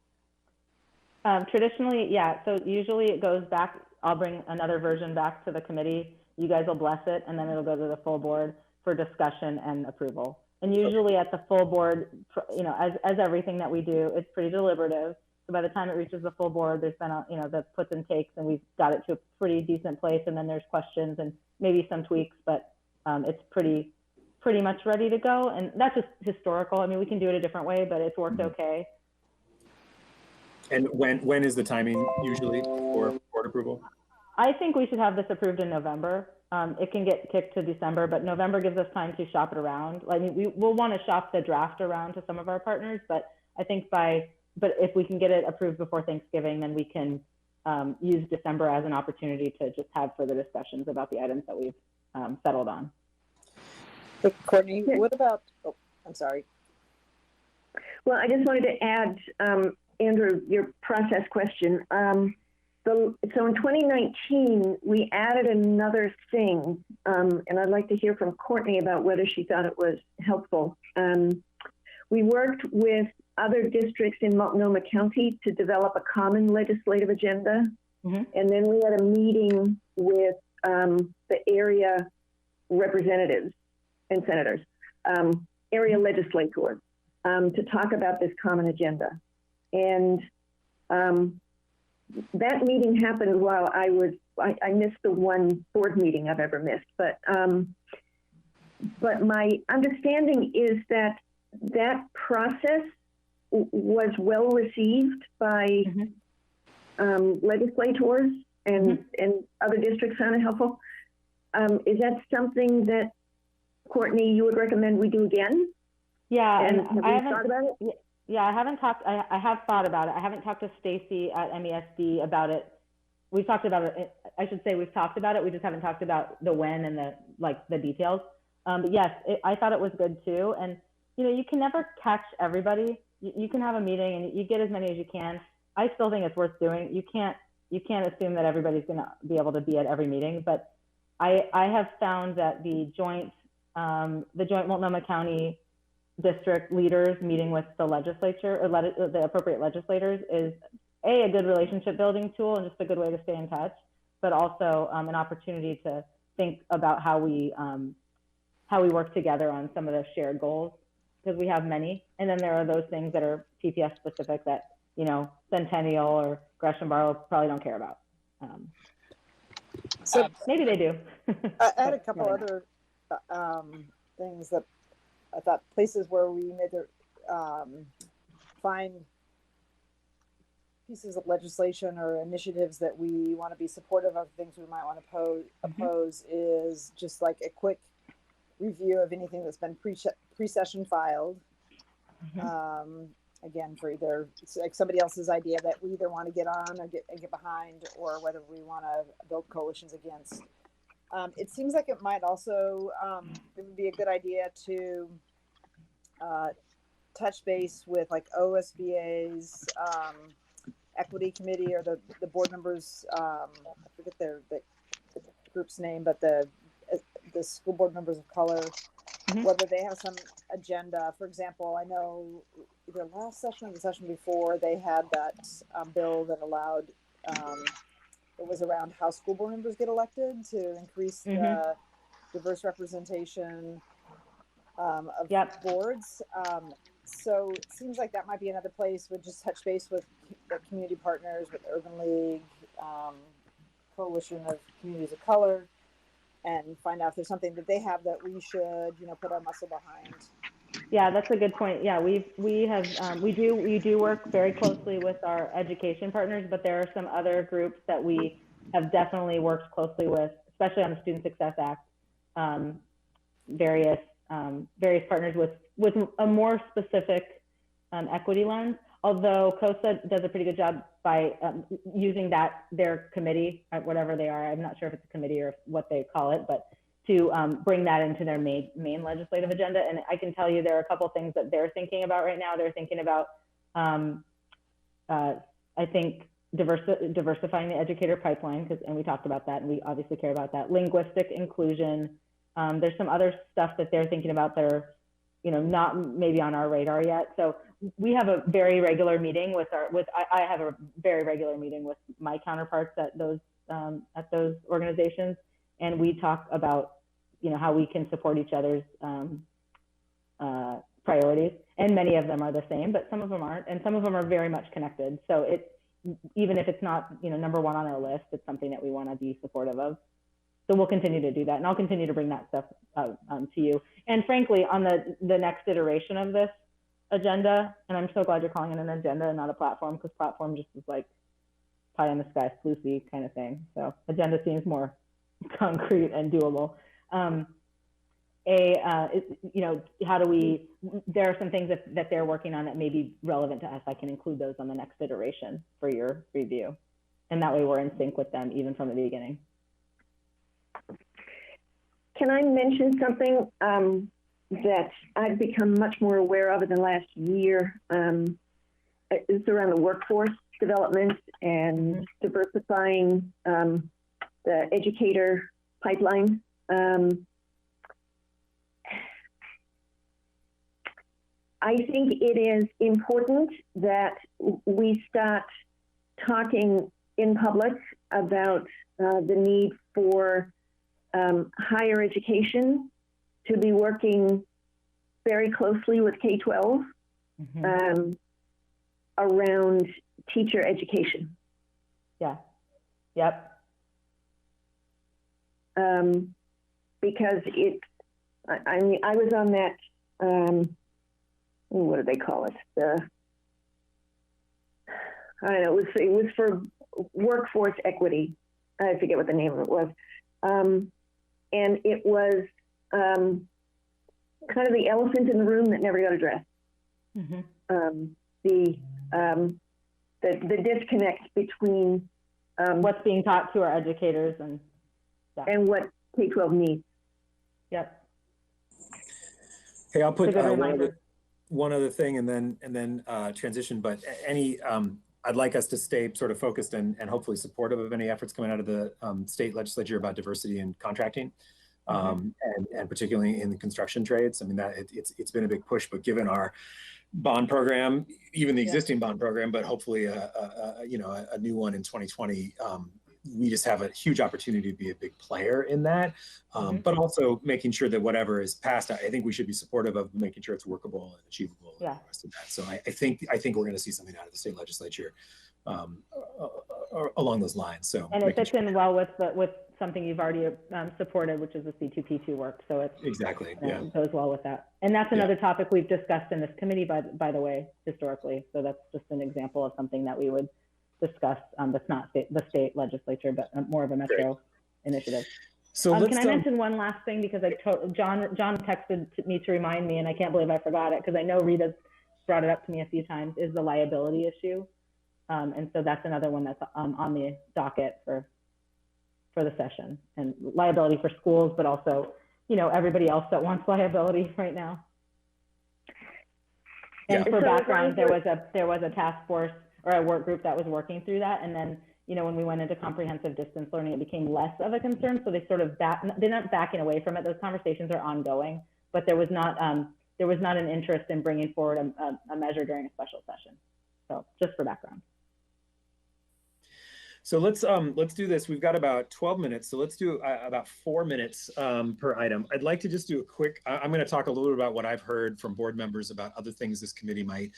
Traditionally, yeah. So usually it goes back, I'll bring another version back to the committee. You guys will bless it, and then it'll go to the full board for discussion and approval. And usually at the full board, as everything that we do, it's pretty deliberative. So by the time it reaches the full board, there's been the puts and takes, and we've got it to a pretty decent place. And then there's questions and maybe some tweaks, but it's pretty much ready to go. And that's just historical. I mean, we can do it a different way, but it's worked okay. And when is the timing usually for board approval? I think we should have this approved in November. it can get kicked to December, but November gives us time to shop it around. I mean, we'll want to shop the draft around to some of our partners, but I think but if we can get it approved before Thanksgiving, then we can use December as an opportunity to just have further discussions about the items that we've settled on. But Courtney, what about, oh, I'm sorry. Well, I just wanted to add, Andrew, your process question. So in 2019, we added another thing, and I'd like to hear from Courtney about whether she thought it was helpful. We worked with other districts in Multnomah County to develop a common legislative agenda. Mm-hmm. And then we had a meeting with the area representatives and senators, area legislators, to talk about this common agenda. And that meeting happened while I missed the one board meeting I've ever missed, but my understanding is that process was well received by legislators and other districts found it helpful. Is that something that, Courtney, you would recommend we do again? Yeah, and have I haven't thought about it. Yeah, I haven't talked. I have thought about it. I haven't talked to Stacy at MESD about it. We've talked about it. I should say we've talked about it. We just haven't talked about the when and the details. But yes, I thought it was good too. And you can never catch everybody. You can have a meeting and you get as many as you can. I still think it's worth doing. You can't assume that everybody's going to be able to be at every meeting. But I have found that the joint Multnomah County district leaders meeting with the legislature or the appropriate legislators is a good relationship building tool and just a good way to stay in touch, but also an opportunity to think about how we work together on some of the shared goals, because we have many. And then there are those things that are TPS specific that Centennial or Gresham Barlow probably don't care about. So maybe they do. I had a couple other things that I thought, places where we may find pieces of legislation or initiatives that we want to be supportive of, things we might want to oppose is just like a quick review of anything that's been pre-session filed. Again, for either it's like somebody else's idea that we either want to get on or get behind, or whether we want to build coalitions against. It seems like it might also it would be a good idea to touch base with like OSBA's equity committee, or the board members. I forget the group's name, but the school board members of color, whether they have some agenda. For example, I know either last session or the session before, they had that bill that allowed it was around how school board members get elected to increase the diverse representation of boards. So it seems like that might be another place. We'd just touch base with the community partners, with Urban League, Coalition of Communities of Color, and find out if there's something that they have that we should, put our muscle behind. Yeah, that's a good point. Yeah, we do work very closely with our education partners, but there are some other groups that we have definitely worked closely with, especially on the Student Success Act. Various partners with a more specific equity lens. Although COSA does a pretty good job by using their committee, whatever they are. I'm not sure if it's a committee or what they call it, but to bring that into their main legislative agenda. And I can tell you there are a couple of things that they're thinking about right now. They're thinking about, I think, diversifying the educator pipeline, and we talked about that, and we obviously care about that. Linguistic inclusion. There's some other stuff that they're thinking about that are, not maybe on our radar yet. So we have a very regular meeting I have a very regular meeting with my counterparts at those organizations, and we talk about how we can support each other's priorities. And many of them are the same, but some of them aren't, and some of them are very much connected. So even if it's not number one on our list, it's something that we want to be supportive of. So we'll continue to do that, and I'll continue to bring that stuff to you. And frankly, on the next iteration of this agenda, and I'm so glad you're calling it an agenda and not a platform, because platform just is like pie in the sky, floofy kind of thing. So agenda seems more concrete and doable. How do we, there are some things that they're working on that may be relevant to us. I can include those on the next iteration for your review. And that way we're in sync with them even from the beginning. Can I mention something that I've become much more aware of in the last year? It's around the workforce development and diversifying the educator pipeline. I think it is important that we start talking in public about the need for higher education to be working very closely with K-12 around teacher education. Yeah. Yep. Because I was on that, what do they call it? I don't know, it was for workforce equity. I forget what the name of it was. And it was kind of the elephant in the room that never got addressed. The disconnect between what's being taught to our educators and what K-12 needs. Yep. Hey, I'll put one other thing and then transition. But I'd like us to stay sort of focused and hopefully supportive of any efforts coming out of the state legislature about diversity in contracting, and particularly in the construction trades. I mean, that it's been a big push, but given our bond program, even the existing bond program, but hopefully a new one in 2020, we just have a huge opportunity to be a big player in that, but also making sure that whatever is passed, I think we should be supportive of making sure it's workable and achievable. And the rest of that. So I think we're going to see something out of the state legislature along those lines. So and it fits in well with something you've already supported, which is the C2P2 work. So it's exactly it goes well with that. And that's another topic we've discussed in this committee, by the way, historically. So that's just an example of something that we would discuss that's not the state legislature, but more of a metro initiative. So can I mention one last thing, because John texted me to remind me, and I can't believe I forgot it, because I know Rita's brought it up to me a few times, is the liability issue. And so that's another one that's on the docket for the session, and liability for schools, but also, everybody else that wants liability right now. And for background, there was a task force or a work group that was working through that. And then, when we went into comprehensive distance learning, it became less of a concern. So they sort of they're not backing away from it. Those conversations are ongoing, but there was not an interest in bringing forward a measure during a special session. So just for background. So let's do this. We've got about 12 minutes. So let's do about 4 minutes per item. I'd like to just do a quick, I'm going to talk a little bit about what I've heard from board members about other things this committee might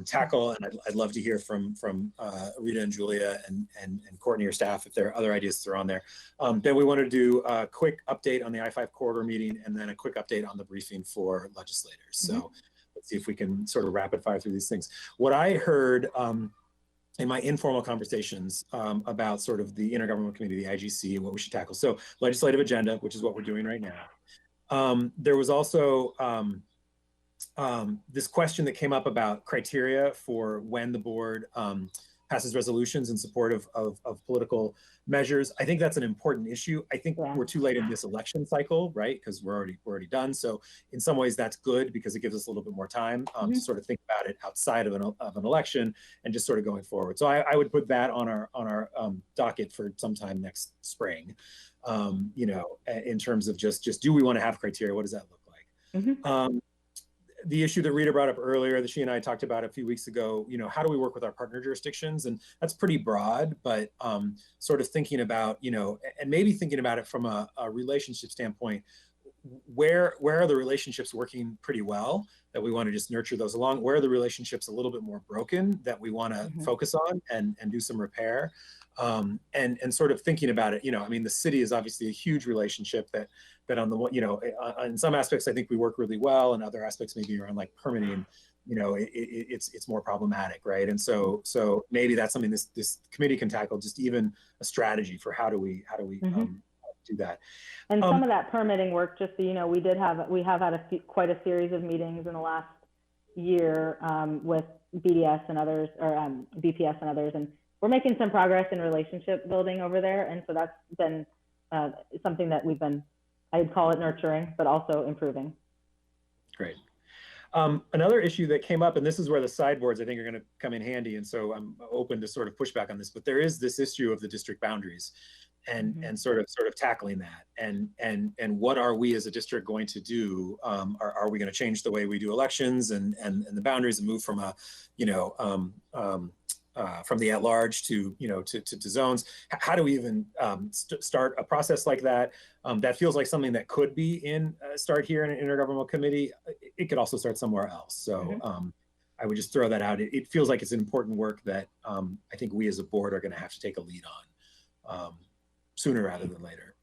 tackle. And I'd love to hear from Rita and Julia and Courtney or staff if there are other ideas that are on there. Then we want to do a quick update on the I-5 corridor meeting, and then a quick update on the briefing for legislators. So let's see if we can sort of rapid fire through these things. What I heard in my informal conversations about sort of the Intergovernmental Committee, the IGC, and what we should tackle. So legislative agenda, which is what we're doing right now. There was also this question that came up about criteria for when the board passes resolutions in support of political measures. I think that's an important issue. I think we're too late in this election cycle, right? Because we're already done. So in some ways that's good, because it gives us a little bit more time to sort of think about it outside of an election and just sort of going forward. So I would put that on our docket for sometime next spring. In terms of just do we want to have criteria? What does that look like? The issue that Rita brought up earlier, that she and I talked about a few weeks ago, how do we work with our partner jurisdictions? And that's pretty broad, but sort of thinking about, and maybe thinking about it from a relationship standpoint, where are the relationships working pretty well that we want to just nurture those along? Where are the relationships a little bit more broken that we want to focus on and do some repair? And sort of thinking about it, the city is obviously a huge relationship that on the, in some aspects, I think we work really well, and other aspects maybe around like permitting, it's more problematic, right? And so maybe that's something this committee can tackle, just even a strategy for how do we do that. And some of that permitting work, just so you know, we have had quite a series of meetings in the last year with BDS and others, or BPS and others, and we're making some progress in relationship building over there. And so that's been something that we've been, I'd call it nurturing, but also improving. Great. Another issue that came up, and this is where the sideboards I think are going to come in handy, and so I'm open to sort of pushback on this, but there is this issue of the district boundaries and sort of tackling that, and what are we as a district going to do? Are we going to change the way we do elections and the boundaries and move from a, from the at-large to, to zones? How do we even start a process like that? That feels like something that could be start here in an intergovernmental committee. It could also start somewhere else. So I would just throw that out. It feels like it's an important work that I think we as a board are going to have to take a lead on sooner rather than later.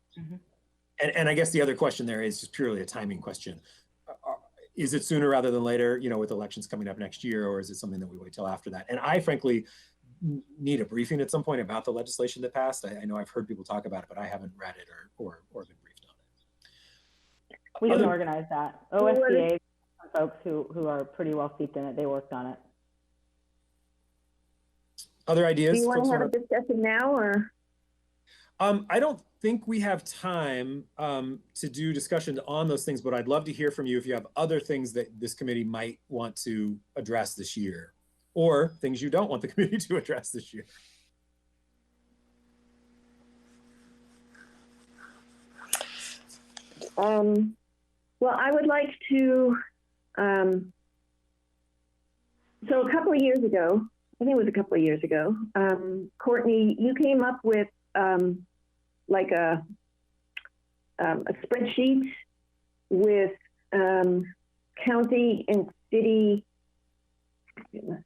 And I guess the other question there is just purely a timing question. Is it sooner rather than later, with elections coming up next year, or is it something that we wait till after that? And I frankly need a briefing at some point about the legislation that passed. I know I've heard people talk about it, but I haven't read it or been briefed on it. We can organize that. OSBA, folks who are pretty well steeped in it, they worked on it. Other ideas? Do you want to have a discussion now, or? I don't think we have time to do discussions on those things, but I'd love to hear from you if you have other things that this committee might want to address this year, or things you don't want the committee to address this year. Well, I would like to, so a couple of years ago, I think it was a couple of years ago, Courtney, you came up with like a spreadsheet with county and city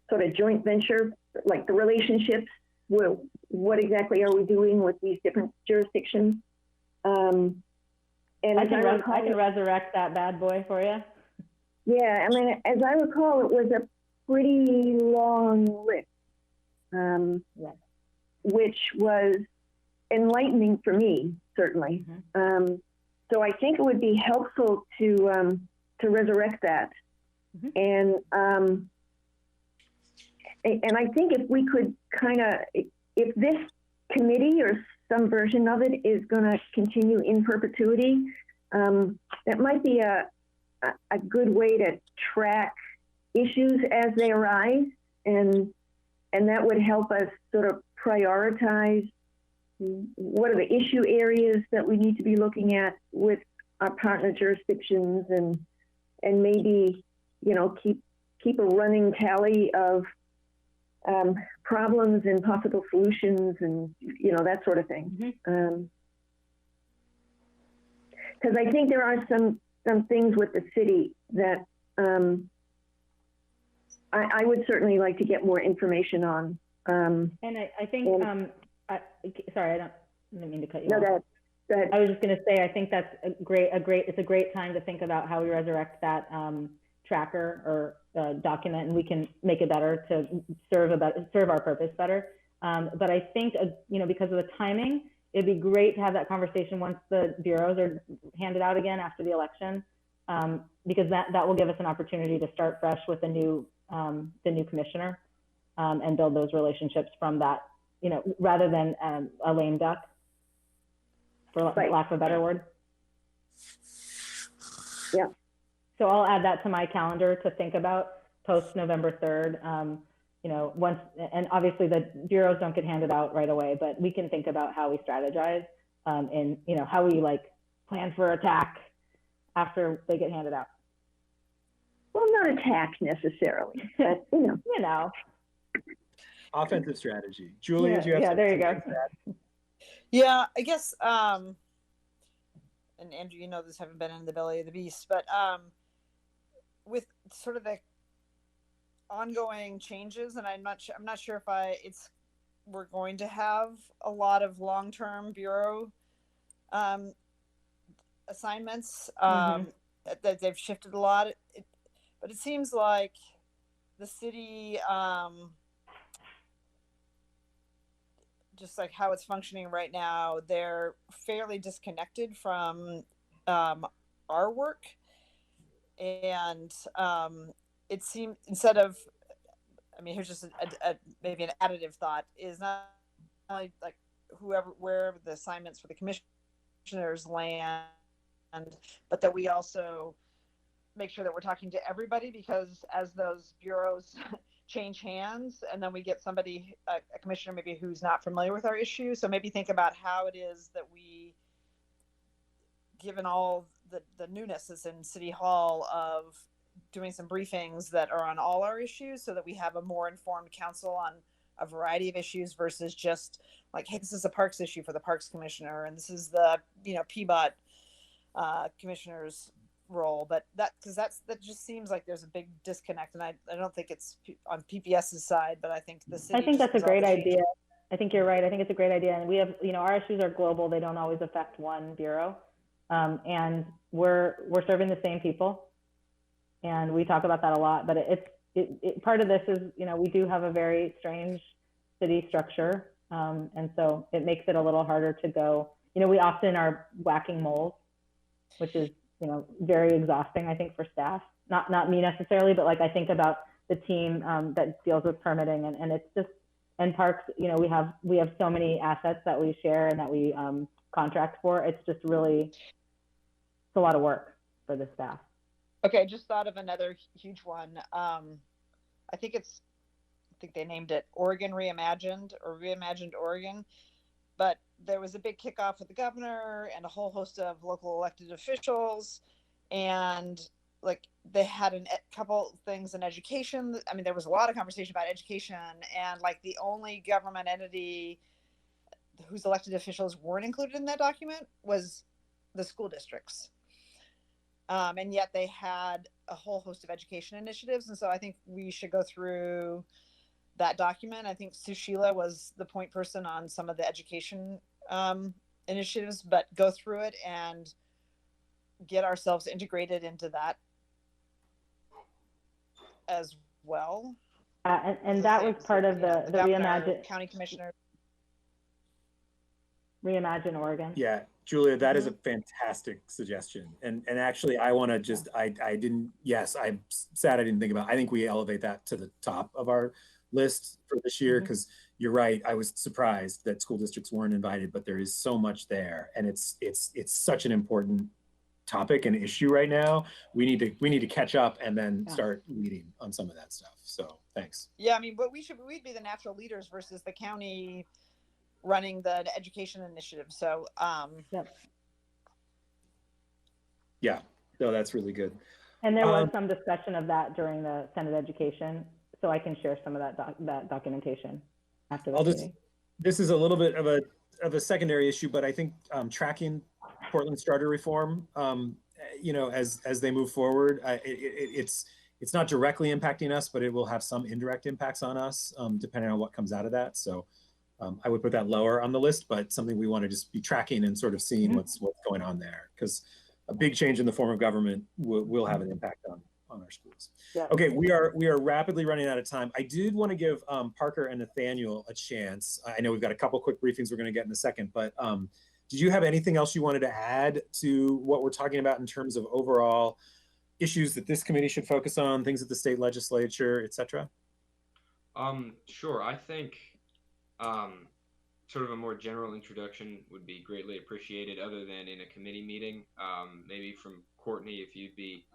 sort of joint venture, like the relationships. What exactly are we doing with these different jurisdictions? And I can resurrect that bad boy for you. Yeah, I mean, as I recall, it was a pretty long list, which was enlightening for me, certainly. So I think it would be helpful to resurrect that, and I think if we could if this committee or some version of it is going to continue in perpetuity, that might be a good way to track issues as they arise, and that would help us sort of prioritize what are the issue areas that we need to be looking at with our partner jurisdictions, and maybe keep a running tally of problems and possible solutions, and that sort of thing. Because I think there are some things with the city that I would certainly like to get more information on. And I think sorry, I didn't mean to cut you off. Go ahead. I was just going to say, I think that's it's a great time to think about how we resurrect that tracker or document, and we can make it better to serve our purpose better. But I think, because of the timing, it'd be great to have that conversation once the bureaus are handed out again after the election, because that will give us an opportunity to start fresh with the new commissioner, and build those relationships from that, rather than a lame duck, for lack of a better word. Yeah. So I'll add that to my calendar to think about post November 3rd. Once, and obviously the bureaus don't get handed out right away, but we can think about how we strategize, and how we plan for attack after they get handed out. Well, not attack necessarily, but Offensive strategy. Julia, do you have something? There you go. Yeah, I guess, and Andrew, this having been in the belly of the beast, but with sort of the ongoing changes, and I'm not sure if we're going to have a lot of long-term bureau assignments, that they've shifted a lot, but it seems like the city just like how it's functioning right now, they're fairly disconnected from our work. And it seemed, instead of, I mean, here's just maybe an additive thought, is not only like wherever the assignments for the commissioners land, but that we also make sure that we're talking to everybody, because as those bureaus change hands, and then we get somebody, a commissioner maybe who's not familiar with our issue. So maybe think about how it is that we, given all the newness is in City Hall, of doing some briefings that are on all our issues, so that we have a more informed council on a variety of issues, versus just like, hey, this is a parks issue for the parks commissioner, and this is the, PBOT commissioner's role. But that just seems like there's a big disconnect, and I don't think it's on PPS's side, but I think the city. I think that's a great idea. I think you're right. I think it's a great idea, and we have, our issues are global. They don't always affect one bureau, and we're serving the same people, and we talk about that a lot. But it part of this is, we do have a very strange city structure, and so it makes it a little harder to go. We often are whacking moles, which is very exhausting, I think, for staff. Not me necessarily, but like I think about the team that deals with permitting, and it's just, and parks. We have so many assets that we share and that we contract for. It's just really, it's a lot of work for the staff. Okay, I just thought of another huge one. I think they named it Oregon Reimagined, or Reimagined Oregon. But there was a big kickoff with the governor and a whole host of local elected officials, and like they had a couple things in education. I mean, there was a lot of conversation about education, and like the only government entity whose elected officials weren't included in that document was the school districts. And yet they had a whole host of education initiatives. And so I think we should go through that document. I think Sushila was the point person on some of the education initiatives, but go through it and get ourselves integrated into that as well. And that was part of the Reimagine County Commissioner. Reimagine Oregon. Yeah, Julia, that is a fantastic suggestion. And actually, I want to just, I'm sad I didn't think about it. I think we elevate that to the top of our list for this year, because you're right. I was surprised that school districts weren't invited, but there is so much there, and it's such an important topic and issue right now. We need to catch up and then start leading on some of that stuff. So thanks. Yeah, I mean, but we'd be the natural leaders versus the county running the education initiative. So yeah, no, that's really good. And there was some discussion of that during the Senate Education, so I can share some of that documentation after the meeting. This is a little bit of a secondary issue, but I think tracking Portland's charter reform, as they move forward, it's not directly impacting us, but it will have some indirect impacts on us, depending on what comes out of that. So I would put that lower on the list, but something we want to just be tracking and sort of seeing what's going on there, because a big change in the form of government will have an impact on our schools. Yeah. Okay, we are rapidly running out of time. I did want to give Parker and Nathaniel a chance. I know we've got a couple quick briefings we're going to get in a second, but did you have anything else you wanted to add to what we're talking about in terms of overall issues that this committee should focus on, things at the state legislature, et cetera? Sure. I think sort of a more general introduction would be greatly appreciated, other than in a committee meeting, maybe from Courtney, if you'd be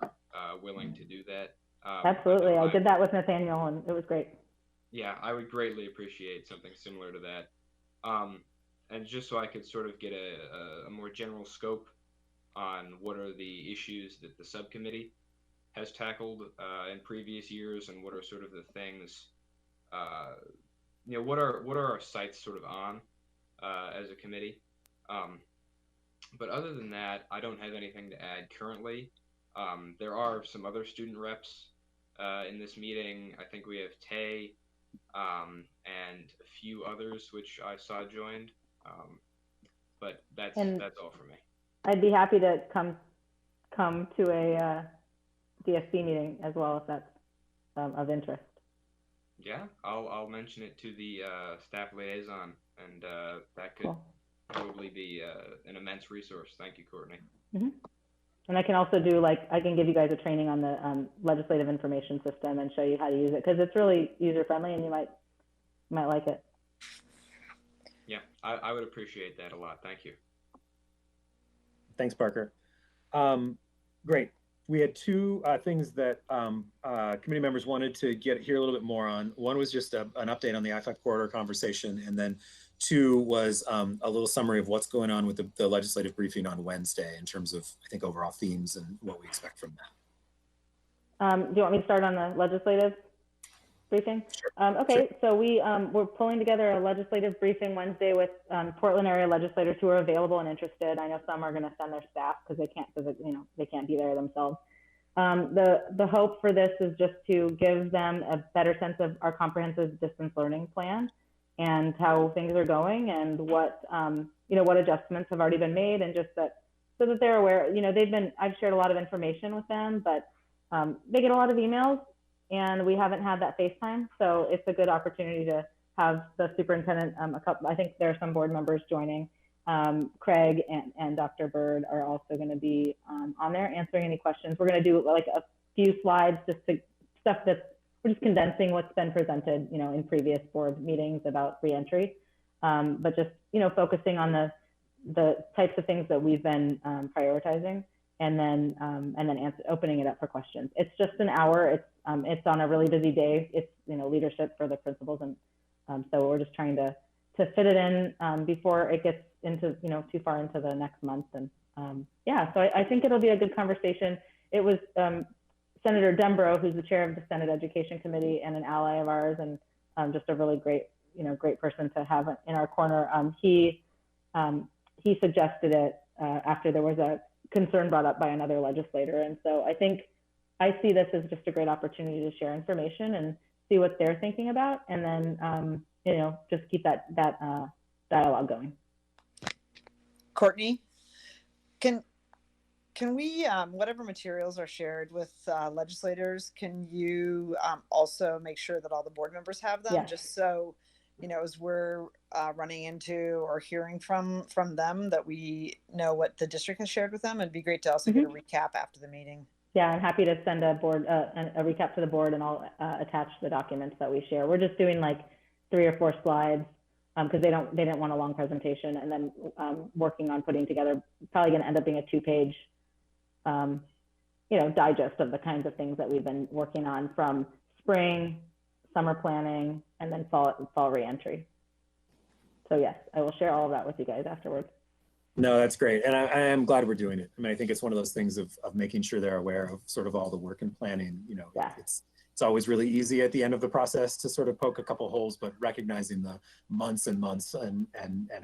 willing to do that. Absolutely. I did that with Nathaniel, and it was great. Yeah, I would greatly appreciate something similar to that. And just so I could sort of get a more general scope on what are the issues that the subcommittee has tackled in previous years, and what are sort of the things, what are our sights sort of on as a committee. But other than that, I don't have anything to add currently. There are some other student reps in this meeting. I think we have Tay and a few others which I saw joined. But that's all for me. I'd be happy to come to a DSC meeting as well, if that's of interest. Yeah, I'll mention it to the staff liaison and that could probably be an immense resource. Thank you, Courtney. Mm-hmm. And I can also do I can give you guys a training on the legislative information system and show you how to use it, because it's really user friendly and you might like it. Yeah, I would appreciate that a lot. Thank you. Thanks, Parker. Great. We had two things that committee members wanted to hear a little bit more on. One was just an update on the I-5 corridor conversation, and then two was a little summary of what's going on with the legislative briefing on Wednesday in terms of, I think, overall themes and what we expect from that. Do you want me to start on the legislative briefing? Sure. Okay, Sure. so we're pulling together a legislative briefing Wednesday with Portland area legislators who are available and interested. I know some are going to send their staff because they can't be there themselves. The hope for this is just to give them a better sense of our comprehensive distance learning plan and how things are going, and what what adjustments have already been made, and just so that they're aware. I've shared a lot of information with them, but they get a lot of emails, and we haven't had that FaceTime, so it's a good opportunity to have the superintendent. I think there are some board members joining. Craig and Dr. Bird are also going to be on there answering any questions. We're going to do like a few slides, stuff that's, we're just condensing what's been presented, in previous board meetings about reentry, but just, focusing on the types of things that we've been prioritizing, and then opening it up for questions. It's just an hour. It's on a really busy day. It's, leadership for the principals, and so we're just trying to fit it in before it gets into, too far into the next month. And so I think it'll be a good conversation. It was Senator Dembro, who's the chair of the Senate Education Committee and an ally of ours, and just a really great person to have in our corner. He suggested it after there was a concern brought up by another legislator. And so I think I see this as just a great opportunity to share information and see what they're thinking about, and then just keep that dialogue going. Courtney, can we, whatever materials are shared with legislators, can you also make sure that all the board members have them? Yes. Just so, as we're running into or hearing from them, that we know what the district has shared with them. It'd be great to also get a recap after the meeting. Yeah, I'm happy to send a recap to the board, and I'll attach the documents that we share. We're just doing like 3 or 4 slides because they didn't want a long presentation, and then working on putting together, probably going to end up being a 2-page digest of the kinds of things that we've been working on from spring, summer planning, and then fall reentry. So yes, I will share all of that with you guys afterwards. No, that's great. And I am glad we're doing it. I mean, I think it's one of those things of making sure they're aware of sort of all the work and planning. Yeah. It's always really easy at the end of the process to sort of poke a couple holes, but recognizing the months and months and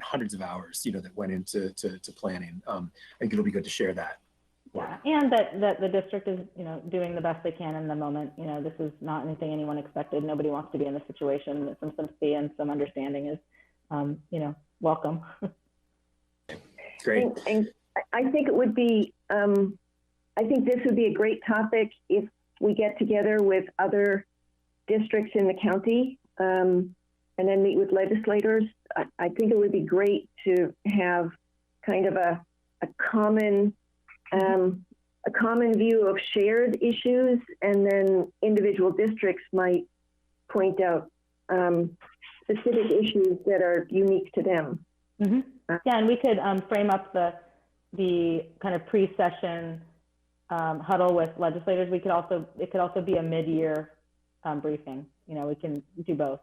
hundreds of hours, that went into planning. I think it'll be good to share that. Yeah, and that the district is, doing the best they can in the moment. This is not anything anyone expected. Nobody wants to be in this situation. Some sympathy and some understanding is, welcome. Great. And I think it would be, I think this would be a great topic if we get together with other districts in the county and then meet with legislators. I think it would be great to have kind of a common view of shared issues, and then individual districts might point out specific issues that are unique to them. Mm-hmm. Yeah, and we could frame up the kind of pre-session huddle with legislators. It could also be a mid-year briefing. We can do both.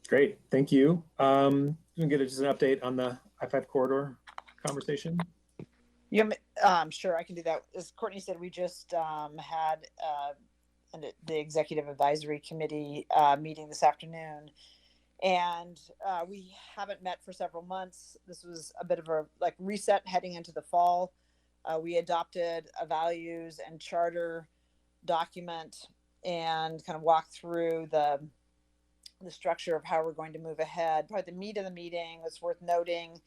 Great, thank you. You can get just an update on the I-5 corridor conversation. Yeah, sure, I can do that. As Courtney said, we just had the Executive Advisory Committee meeting this afternoon. And we haven't met for several months. This was a bit of a reset heading into the fall. We adopted a values and charter document and kind of walked through the structure of how we're going to move ahead. Probably the meat of the meeting that's worth noting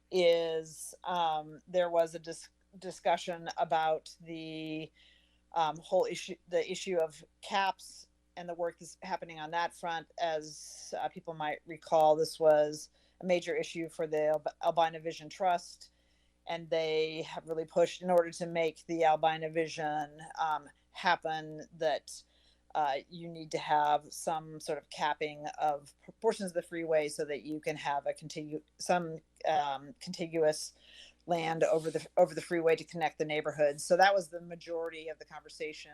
is there was a discussion about the whole issue, the issue of caps the work that's happening on that front. As people might recall, this was a major issue for the Albina Vision Trust, and they have really pushed in order to make the Albina Vision happen that you need to have some sort of capping of portions of the freeway so that you can have a contiguous land over the freeway to connect the neighborhoods. So that was the majority of the conversation.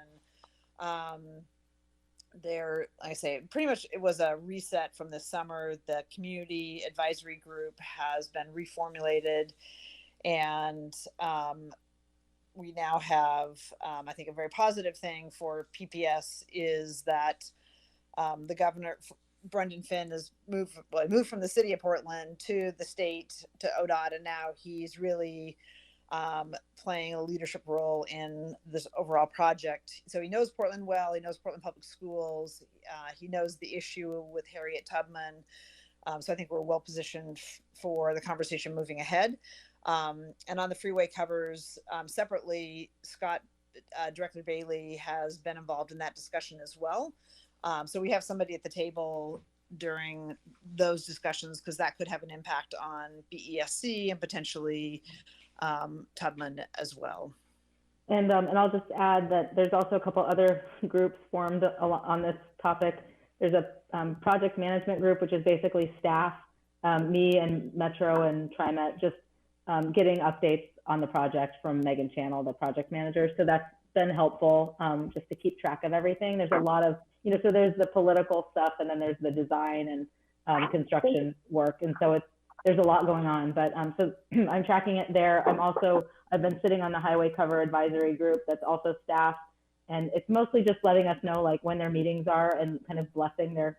There, like I say, pretty much it was a reset from this summer. The community advisory group has been reformulated, and we now have, I think, a very positive thing for PPS is that the governor, Brendan Finn, has moved from the city of Portland to the state, to ODOT, and now he's really playing a leadership role in this overall project. So he knows Portland well. He knows Portland Public Schools. He knows the issue with Harriet Tubman. So I think we're well positioned for the conversation moving ahead. And on the freeway covers, separately, Scott Director Bailey has been involved in that discussion as well. So we have somebody at the table during those discussions, because that could have an impact on BESC and potentially Tubman as well. And I'll just add that there's also a couple other groups formed on this topic. There's a project management group, which is basically staff, me and Metro and TriMet, just getting updates on the project from Megan Channel, the project manager. So that's been helpful, just to keep track of everything. There's a lot of, so there's the political stuff, and then there's the design and construction work. And so there's a lot going on, but so I'm tracking it there. I've been sitting on the highway cover advisory group that's also staff, and it's mostly just letting us know like when their meetings are and kind of blessing their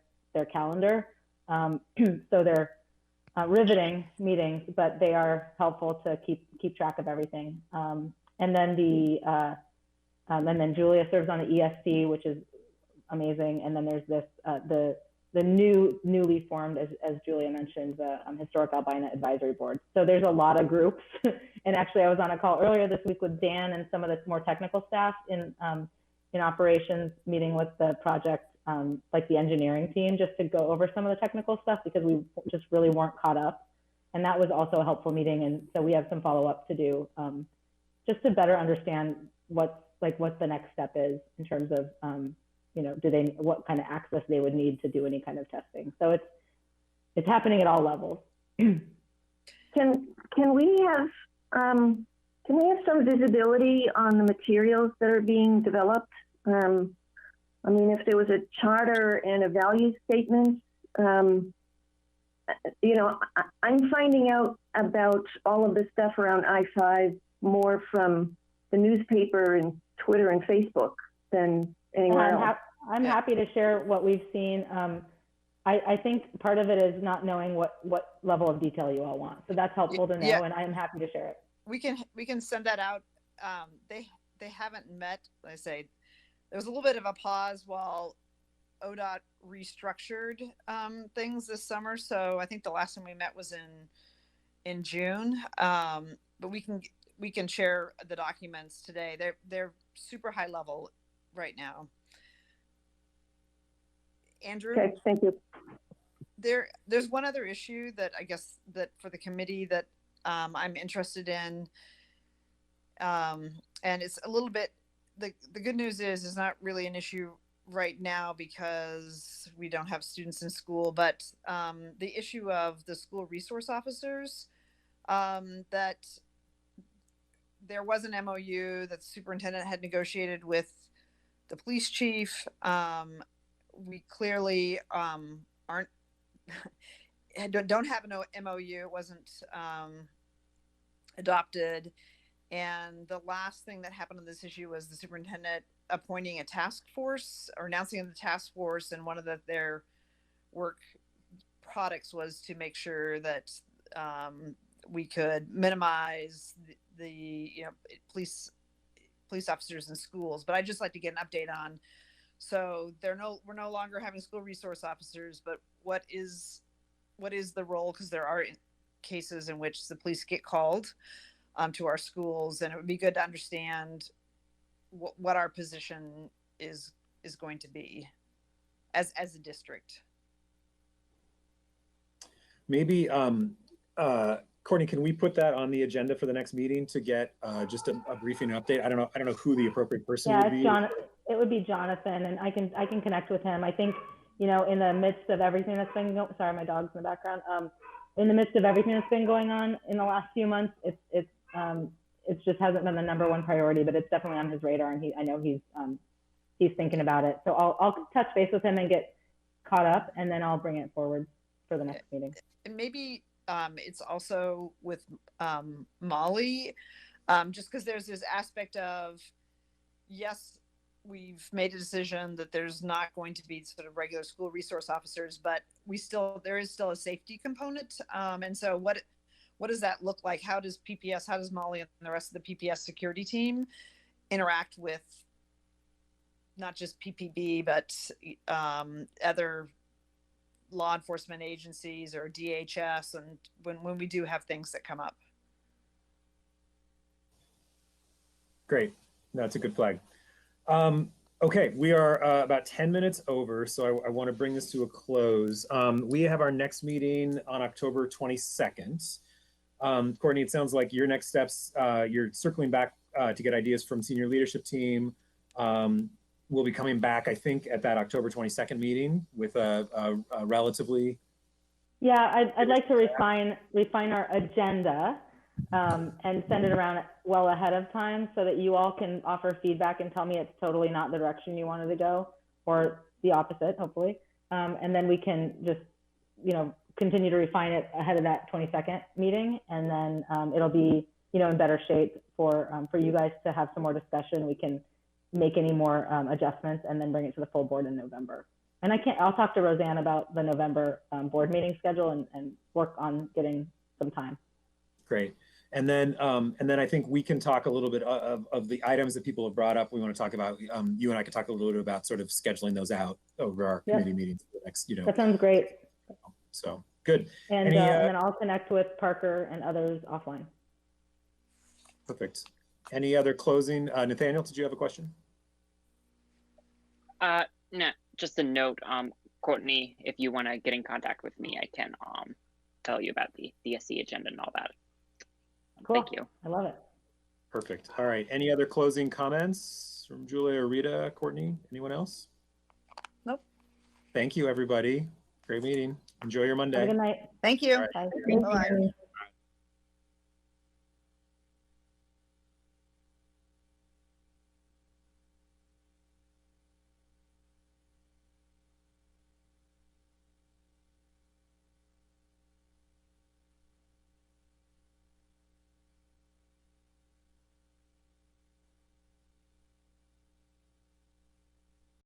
calendar. So they're riveting meetings, but they are helpful to keep track of everything. And then and then Julia serves on the ESC, which is amazing. And then there's this the newly formed, as Julia mentioned, the Historic Albina Advisory Board. So there's a lot of groups. And actually, I was on a call earlier this week with Dan and some of the more technical staff in operations, meeting with the project, like the engineering team, just to go over some of the technical stuff, because we just really weren't caught up. And that was also a helpful meeting. And so we have some follow-up to do, just to better understand what the next step is in terms of, what kind of access they would need to do any kind of testing. So it's happening at all levels. Can we have some visibility on the materials that are being developed? I mean, if there was a charter and a value statement, I'm finding out about all of this stuff around I-5 more from the newspaper and Twitter and Facebook than anywhere else. I'm happy to share what we've seen. I think part of it is not knowing what level of detail you all want. So that's helpful to know, and I am happy to share it. We can send that out. They haven't met. Like I say, there was a little bit of a pause while ODOT restructured things this summer. So I think the last time we met was in June. But we can share the documents today. They're super high level right now. Andrew? Okay, thank you. There's one other issue that I guess that for the committee that I'm interested in, and it's a little bit, the good news is it's not really an issue right now because we don't have students in school, but the issue of the school resource officers, that there was an MOU that the superintendent had negotiated with the police chief. We clearly don't have an MOU. It wasn't adopted. And the last thing that happened on this issue was the superintendent appointing a task force, or announcing the task force. And one of their work products was to make sure that we could minimize the police officers in schools. But I'd just like to get an update on. So we're no longer having school resource officers, but what is the role? Because there are cases in which the police get called to our schools, and it would be good to understand what our position is going to be. as a district. Maybe, Courtney, can we put that on the agenda for the next meeting to get just a briefing update? I don't know who the appropriate person would be. It would be Jonathan, and I can connect with him. I think, you know, in the midst of everything that's been going, sorry, my dog's in the background. In the midst of everything that's been going on in the last few months, it just hasn't been the #1 priority, but it's definitely on his radar, and I know he's thinking about it. So I'll touch base with him and get caught up, and then I'll bring it forward for the next meeting. And maybe it's also with Molly, just because there's this aspect of, yes, we've made a decision that there's not going to be sort of regular school resource officers, but there is still a safety component. And so what does that look like? How does Molly and the rest of the PPS security team interact with not just PPB, but other law enforcement agencies or DHS, and when we do have things that come up? Great. That's a good flag. Okay, we are about 10 minutes over, so I want to bring this to a close. We have our next meeting on October 22nd. Courtney, it sounds like your next steps, you're circling back to get ideas from senior leadership team. We'll be coming back, I think, at that October 22nd meeting with a relatively... Yeah, I'd like to refine our agenda and send it around well ahead of time so that you all can offer feedback and tell me it's totally not the direction you wanted to go, or the opposite, hopefully. And then we can just, you know, continue to refine it ahead of that 22nd meeting. And then it'll be, you know, in better shape for you guys to have some more discussion. We can make any more adjustments and then bring it to the full board in November. And I'll talk to Roseanne about the November board meeting schedule and work on getting some time. Great. And then I think we can talk a little bit of the items that people have brought up. We want to talk about, you and I can talk a little bit about sort of scheduling those out over our committee meetings for the next, you know. That sounds great. So good. And then I'll connect with Parker and others offline. Perfect. Any other closing? Nathaniel, did you have a question? No, just a note. Courtney, if you want to get in contact with me, I can tell you about the SC agenda and all that. Cool. Thank you. I love it. Perfect. All right. Any other closing comments from Julia or Rita, Courtney? Anyone else? Nope. Thank you, everybody. Great meeting. Enjoy your Monday. Have a good night. Thank you. All right. Bye. Bye-bye.